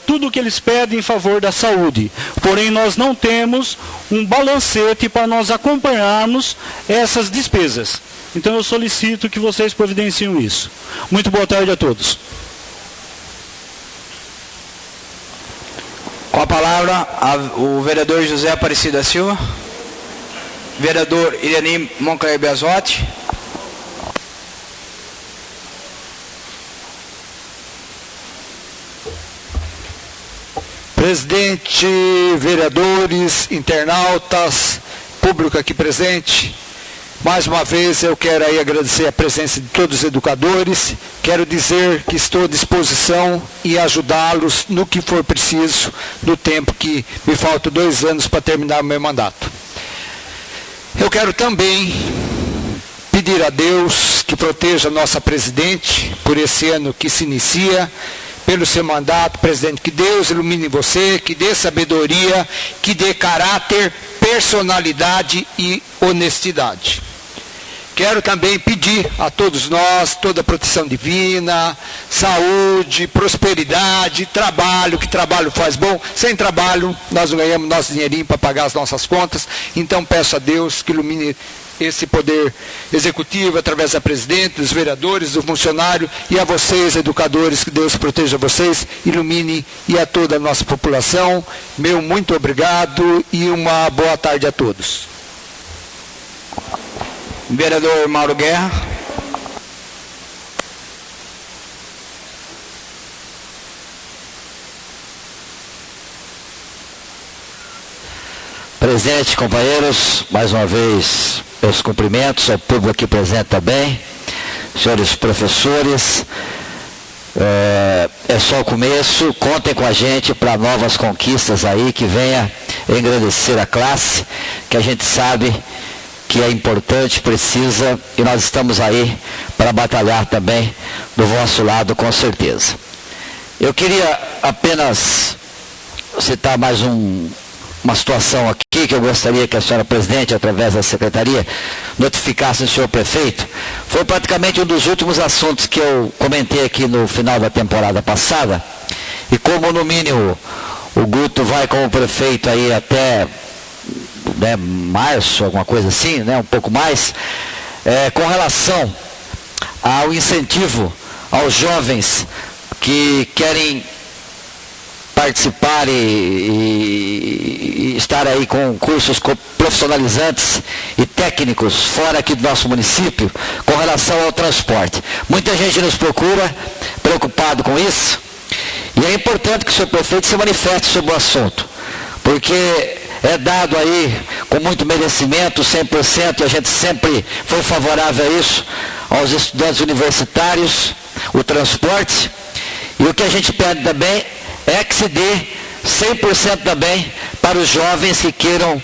tudo o que eles pedem em favor da saúde. Porém, nós não temos um balancete para nós acompanharmos essas despesas. Então, eu solicito que vocês providenciem isso. Muito boa tarde a todos. Com a palavra, o vereador José Aparecido da Silva. Vereador Irani Moncler Biasotti. Presidente, vereadores, internautas, público aqui presente, mais uma vez eu quero aí agradecer a presença de todos os educadores, quero dizer que estou à disposição e ajudá-los no que for preciso, no tempo que me falta 2 anos para terminar o meu mandato. Eu quero também pedir a Deus que proteja a nossa presidente por esse ano que se inicia, pelo seu mandato, presidente, que Deus ilumine você, que dê sabedoria, que dê caráter, personalidade e honestidade. Quero também pedir a todos nós, toda a proteção divina, saúde, prosperidade, trabalho, que trabalho faz bom. Sem trabalho, nós não ganhamos nosso dinheirinho para pagar as nossas contas. Então peço a Deus que ilumine esse poder executivo através da presidente, dos vereadores, do funcionário e a vocês, educadores, que Deus proteja vocês, ilumine e a toda a nossa população. Meu muito obrigado e uma boa tarde a todos. Vereador Mauro Guerra. Presente, companheiros, mais uma vez, meus cumprimentos ao público aqui presente também, senhores professores, é só o começo, contem com a gente para novas conquistas aí, que venha engrandecer a classe, que a gente sabe que é importante, precisa, e nós estamos aí para batalhar também do vosso lado, com certeza. Eu queria apenas citar mais uma situação aqui que eu gostaria que a senhora presidente, através da secretaria, notificasse o senhor prefeito. Foi praticamente um dos últimos assuntos que eu comentei aqui no final da temporada passada, e como no mínimo o Guto vai como prefeito aí até março, alguma coisa assim, um pouco mais, com relação ao incentivo aos jovens que querem participar e estar aí com cursos profissionalizantes e técnicos fora aqui do nosso município, com relação ao transporte. Muita gente nos procura, preocupado com isso, e é importante que o senhor prefeito se manifeste sobre o assunto, porque é dado aí com muito merecimento, 100%, e a gente sempre foi favorável a isso, aos estudantes universitários, o transporte, e o que a gente pede também é que se dê 100% também para os jovens que queiram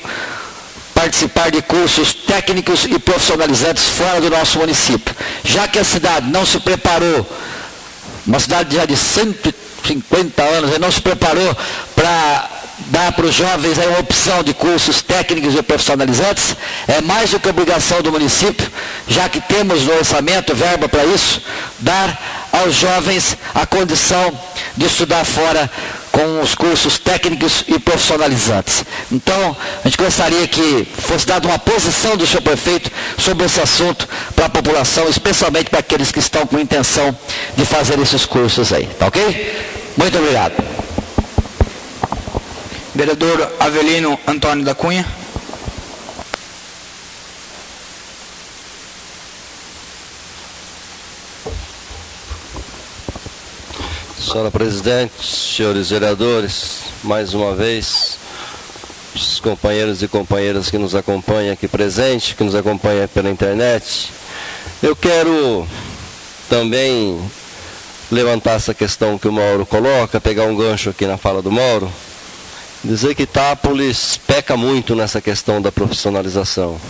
participar de cursos técnicos e profissionalizantes fora do nosso município. Já que a cidade não se preparou, uma cidade já de 150 anos, não se preparou para dar para os jovens aí uma opção de cursos técnicos e profissionalizantes, é mais do que obrigação do município, já que temos no orçamento verba para isso, dar aos jovens a condição de estudar fora com os cursos técnicos e profissionalizantes. Então, a gente gostaria que fosse dada uma posição do senhor prefeito sobre esse assunto para a população, especialmente para aqueles que estão com intenção de fazer esses cursos aí, tá ok? Muito obrigado. Vereador Avelino Antônio da Cunha. Senhora presidente, senhores vereadores, mais uma vez, os companheiros e companheiras que nos acompanham aqui presente, que nos acompanham pela internet, eu quero também levantar essa questão que o Mauro coloca, pegar um gancho aqui na fala do Mauro, dizer que Itápolis peca muito nessa questão da profissionalização.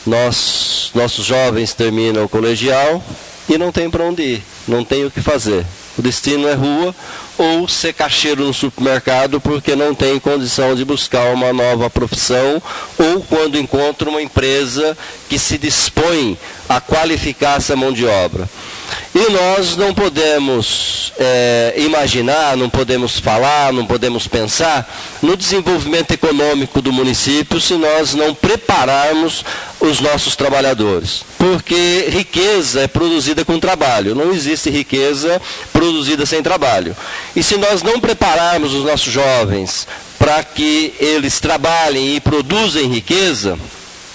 Nossos jovens terminam o colegial e não tem para onde ir, não tem o que fazer. O destino é rua ou ser caixeiro no supermercado porque não tem condição de buscar uma nova profissão, ou quando encontra uma empresa que se dispõe a qualificar essa mão de obra. E nós não podemos imaginar, não podemos falar, não podemos pensar no desenvolvimento econômico do município se nós não prepararmos os nossos trabalhadores. Porque riqueza é produzida com trabalho, não existe riqueza produzida sem trabalho. E se nós não prepararmos os nossos jovens para que eles trabalhem e produzam riqueza,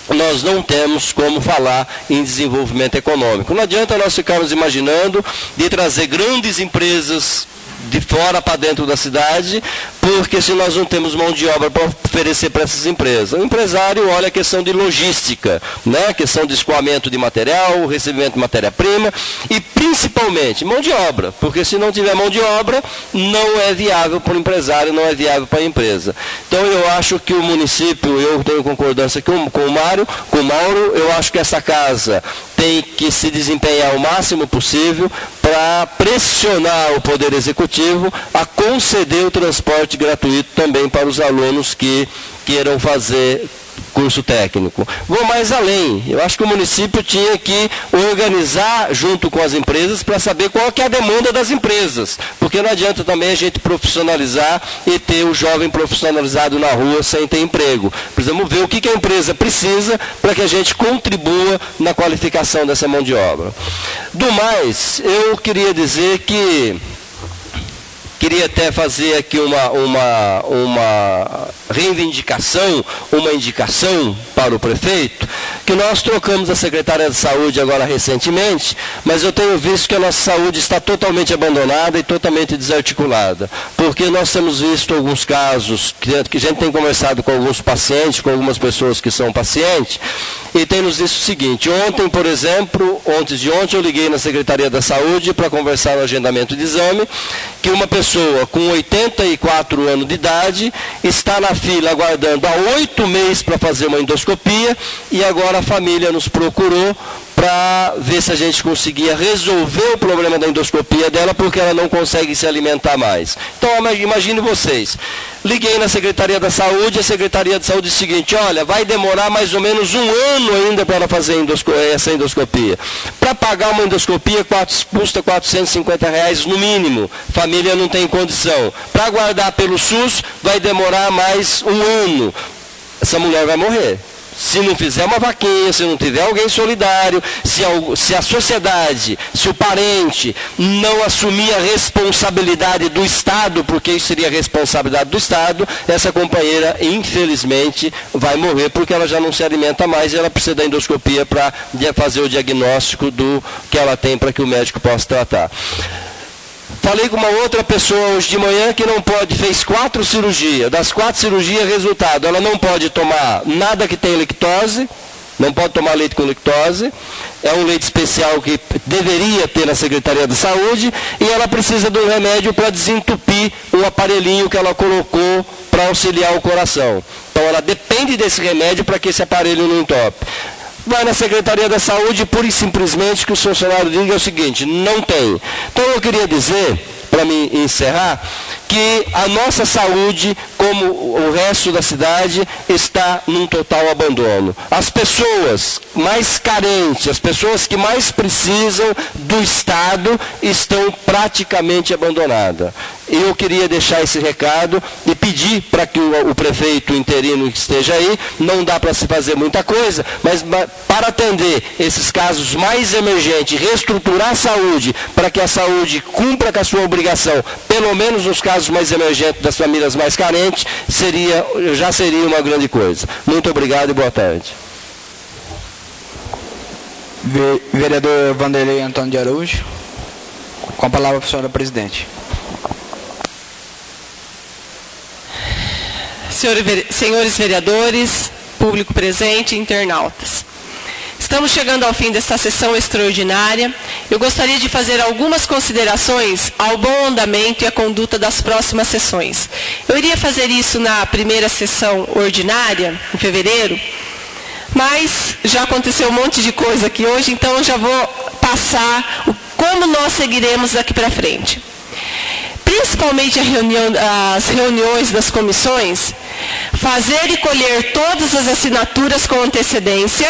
nós não temos como falar em desenvolvimento econômico. Não adianta nós ficarmos imaginando de trazer grandes empresas de fora para dentro da cidade, porque se nós não temos mão de obra para oferecer para essas empresas. O empresário olha a questão de logística, a questão de escoamento de material, o recebimento de matéria-prima e principalmente mão de obra, porque se não tiver mão de obra, não é viável para o empresário, não é viável para a empresa. Então eu acho que o município, eu tenho concordância com o Mauro, eu acho que essa casa tem que se desempenhar o máximo possível para pressionar o Poder Executivo a conceder o transporte gratuito também para os alunos que queiram fazer curso técnico. Vou mais além, eu acho que o município tinha que organizar junto com as empresas para saber qual que é a demanda das empresas, porque não adianta também a gente profissionalizar e ter o jovem profissionalizado na rua sem ter emprego. Precisamos ver o que a empresa precisa para que a gente contribua na qualificação dessa mão de obra. Do mais, eu queria dizer que queria até fazer aqui uma reivindicação, uma indicação para o prefeito, que nós trocamos a Secretaria de Saúde agora recentemente, mas eu tenho visto que a nossa saúde está totalmente abandonada e totalmente desarticulada, porque nós temos visto alguns casos, que a gente tem conversado com alguns pacientes, com algumas pessoas que são pacientes, e tem nos dito o seguinte: ontem, por exemplo, antes de ontem eu liguei na Secretaria da Saúde para conversar no agendamento de exame, que uma pessoa com 84 anos de idade está na fila aguardando há 8 meses para fazer uma endoscopia, e agora a família nos procurou para ver se a gente conseguia resolver o problema da endoscopia dela, porque ela não consegue se alimentar mais. Então, imagine vocês, liguei na Secretaria da Saúde, a Secretaria de Saúde disse o seguinte: olha, vai demorar mais ou menos 1 ano ainda para ela fazer essa endoscopia. Para pagar uma endoscopia custa R$450 no mínimo, família não tem condição. Para aguardar pelo SUS vai demorar mais 1 ano. Essa mulher vai morrer. Se não fizer uma vaquinha, se não tiver alguém solidário, se a sociedade, se o parente não assumir a responsabilidade do Estado, porque isso seria a responsabilidade do Estado, essa companheira, infelizmente, vai morrer, porque ela já não se alimenta mais e ela precisa da endoscopia para fazer o diagnóstico do que ela tem, para que o médico possa tratar. Falei com uma outra pessoa hoje de manhã que não pode, fez 4 cirurgias. Das 4 cirurgias, resultado, ela não pode tomar nada que tem lactose, não pode tomar leite com lactose, é um leite especial que deveria ter na Secretaria de Saúde, e ela precisa de um remédio para desentupir um aparelhinho que ela colocou para auxiliar o coração. Então ela depende desse remédio para que esse aparelho não entope. Vai na Secretaria da Saúde, pura e simplesmente que o funcionário diga o seguinte: não tem. Então eu queria dizer, para me encerrar, que a nossa saúde, como o resto da cidade, está num total abandono. As pessoas mais carentes, as pessoas que mais precisam do Estado, estão praticamente abandonadas. Eu queria deixar esse recado e pedir para que o prefeito interino que esteja aí, não dá para se fazer muita coisa, mas para atender esses casos mais emergentes, reestruturar a saúde, para que a saúde cumpra com a sua obrigação, pelo menos nos casos mais emergentes das famílias mais carentes, já seria uma grande coisa. Muito obrigado e boa tarde. Vereador Vanderlei Antônio de Araújo, com a palavra para a senhora presidente. Senhores vereadores, público presente e internautas. Estamos chegando ao fim desta sessão extraordinária. Eu gostaria de fazer algumas considerações ao bom andamento e à conduta das próximas sessões. Eu iria fazer isso na primeira sessão ordinária, em fevereiro, mas já aconteceu um monte de coisa aqui hoje, então eu já vou passar como nós seguiremos daqui para frente. Principalmente as reuniões das comissões, fazer e colher todas as assinaturas com antecedência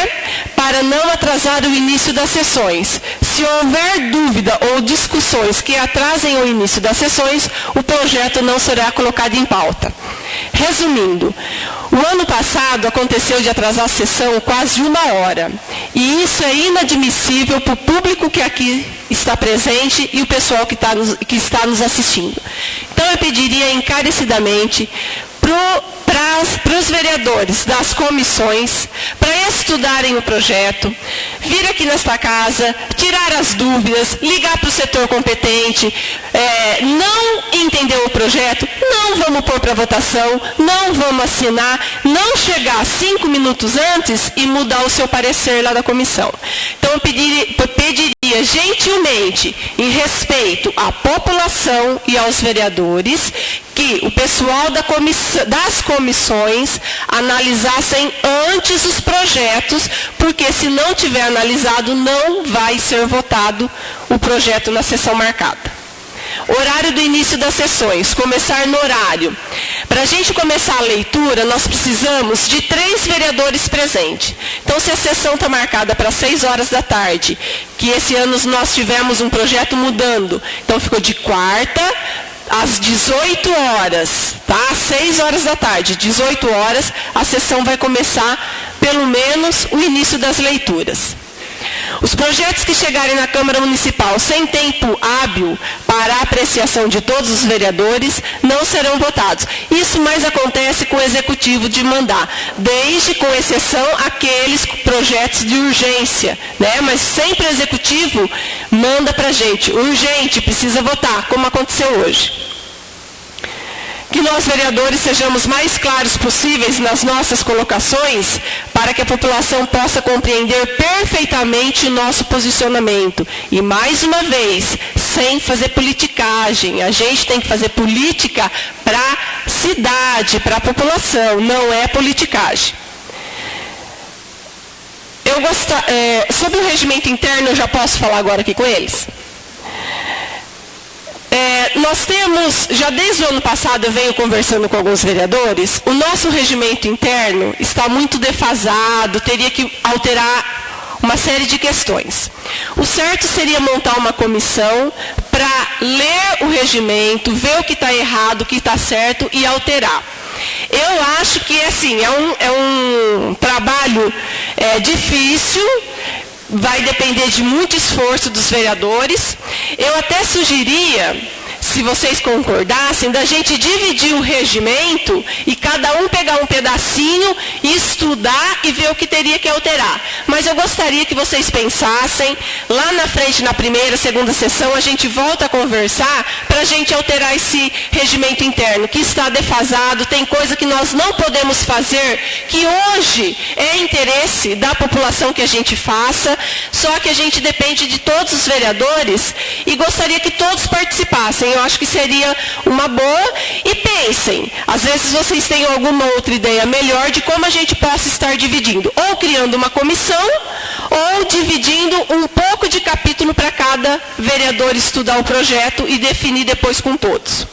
para não atrasar o início das sessões. Se houver dúvida ou discussões que atrasem o início das sessões, o projeto não será colocado em pauta. Resumindo, o ano passado aconteceu de atrasar a sessão quase 1 hora. E isso é inadmissível para o público que aqui está presente e o pessoal que está nos assistindo. Então eu pediria encarecidamente para os vereadores das comissões, para estudarem o projeto, vir aqui nesta casa, tirar as dúvidas, ligar para o setor competente, não entendeu o projeto, não vamos pôr para votação, não vamos assinar, não chegar 5 minutos antes e mudar o seu parecer lá da comissão. Então eu pediria gentilmente, em respeito à população e aos vereadores, que o pessoal das comissões analisassem antes os projetos, porque se não tiver analisado, não vai ser votado o projeto na sessão marcada. Horário do início das sessões, começar no horário. Para a gente começar a leitura, nós precisamos de 3 vereadores presentes. Então, se a sessão está marcada para 6 horas da tarde, que esse ano nós tivemos um projeto mudando, então ficou de quarta às 18 horas, tá? Às 6 horas da tarde, 18 horas, a sessão vai começar, pelo menos, o início das leituras. Os projetos que chegarem na Câmara Municipal sem tempo hábil para a apreciação de todos os vereadores não serão votados. Isso mais acontece com o Executivo de mandar, desde com exceção aqueles projetos de urgência, né? Mas sempre o Executivo manda para a gente, urgente, precisa votar, como aconteceu hoje. Que nós, vereadores, sejamos mais claros possíveis nas nossas colocações para que a população possa compreender perfeitamente o nosso posicionamento. E, mais uma vez, sem fazer politicagem. A gente tem que fazer política para a cidade, para a população, não é politicagem. Sobre o regimento interno, eu já posso falar agora aqui com eles? Nós temos, já desde o ano passado eu venho conversando com alguns vereadores, o nosso regimento interno está muito defasado, teria que alterar uma série de questões. O certo seria montar uma comissão para ler o regimento, ver o que está errado, o que está certo e alterar. Eu acho que assim, é um trabalho difícil, vai depender de muito esforço dos vereadores. Eu até sugeria, se vocês concordassem, da gente dividir o regimento e cada um pegar um pedacinho, estudar e ver o que teria que alterar. Mas eu gostaria que vocês pensassem, lá na frente, na primeira, segunda sessão, a gente volta a conversar para a gente alterar esse regimento interno, que está defasado, tem coisa que nós não podemos fazer, que hoje é interesse da população que a gente faça, só que a gente depende de todos os vereadores e gostaria que todos participassem. Eu acho que seria uma boa. E pensem, às vezes vocês têm alguma outra ideia melhor de como a gente possa estar dividindo. Ou criando uma comissão, ou dividindo um pouco de capítulo para cada vereador estudar o projeto e definir depois com todos.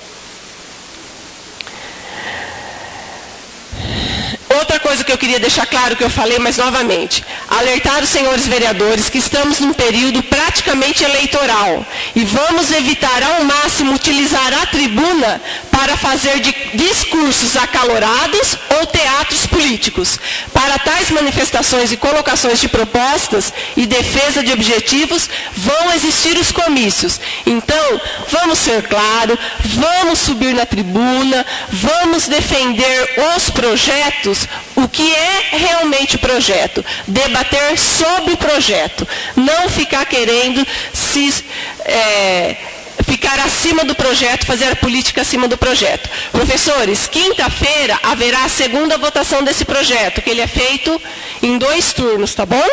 Outra coisa que eu queria deixar claro, que eu falei, mas novamente, alertar os senhores vereadores que estamos num período praticamente eleitoral e vamos evitar ao máximo utilizar a tribuna para fazer discursos acalorados ou teatros políticos. Para tais manifestações e colocações de propostas e defesa de objetivos, vão existir os comícios. Então, vamos ser claros, vamos subir na tribuna, vamos defender os projetos, o que é realmente projeto, debater sobre o projeto, não ficar querendo ficar acima do projeto, fazer a política acima do projeto. Professores, quinta-feira haverá a segunda votação desse projeto, que ele é feito em 2 turnos, tá bom?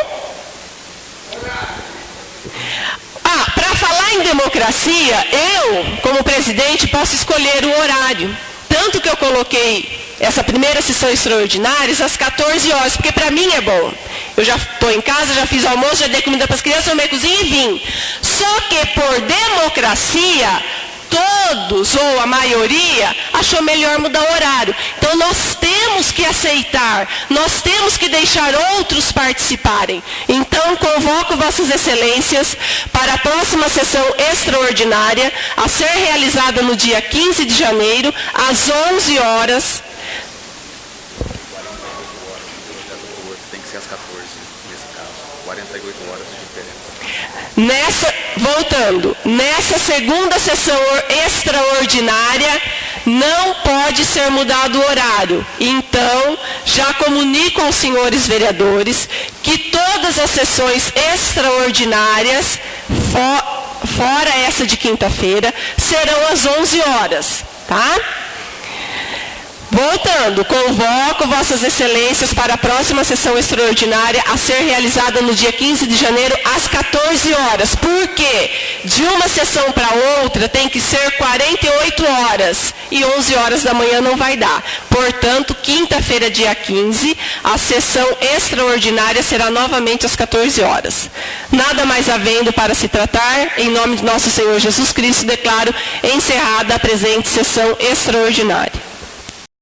Para falar em democracia, eu, como presidente, posso escolher o horário. Tanto que eu coloquei essa primeira sessão extraordinária às 14 horas, porque para mim é bom. Eu já estou em casa, já fiz almoço, já dei comida para as crianças, arrumei a cozinha e vim. Só que por democracia, todos, ou a maioria, achou melhor mudar o horário. Então nós temos que aceitar, nós temos que deixar outros participarem. Então convoco Vossas Excelências para a próxima sessão extraordinária, a ser realizada no dia 15 de janeiro, às 11 horas. Tem que ser às 14, nesse caso. 48 horas de diferença. Voltando, nessa segunda sessão extraordinária, não pode ser mudado o horário. Então, já comunico aos senhores vereadores que todas as sessões extraordinárias, fora essa de quinta-feira, serão às 11 horas, tá? Voltando, convoco Vossas Excelências para a próxima sessão extraordinária a ser realizada no dia 15 de janeiro às 14 horas. Porque de uma sessão para outra tem que ser 48 horas e 11 horas da manhã não vai dar. Portanto, quinta-feira, dia 15, a sessão extraordinária será novamente às 14 horas. Nada mais havendo para se tratar, em nome de nosso Senhor Jesus Cristo, declaro encerrada a presente sessão extraordinária.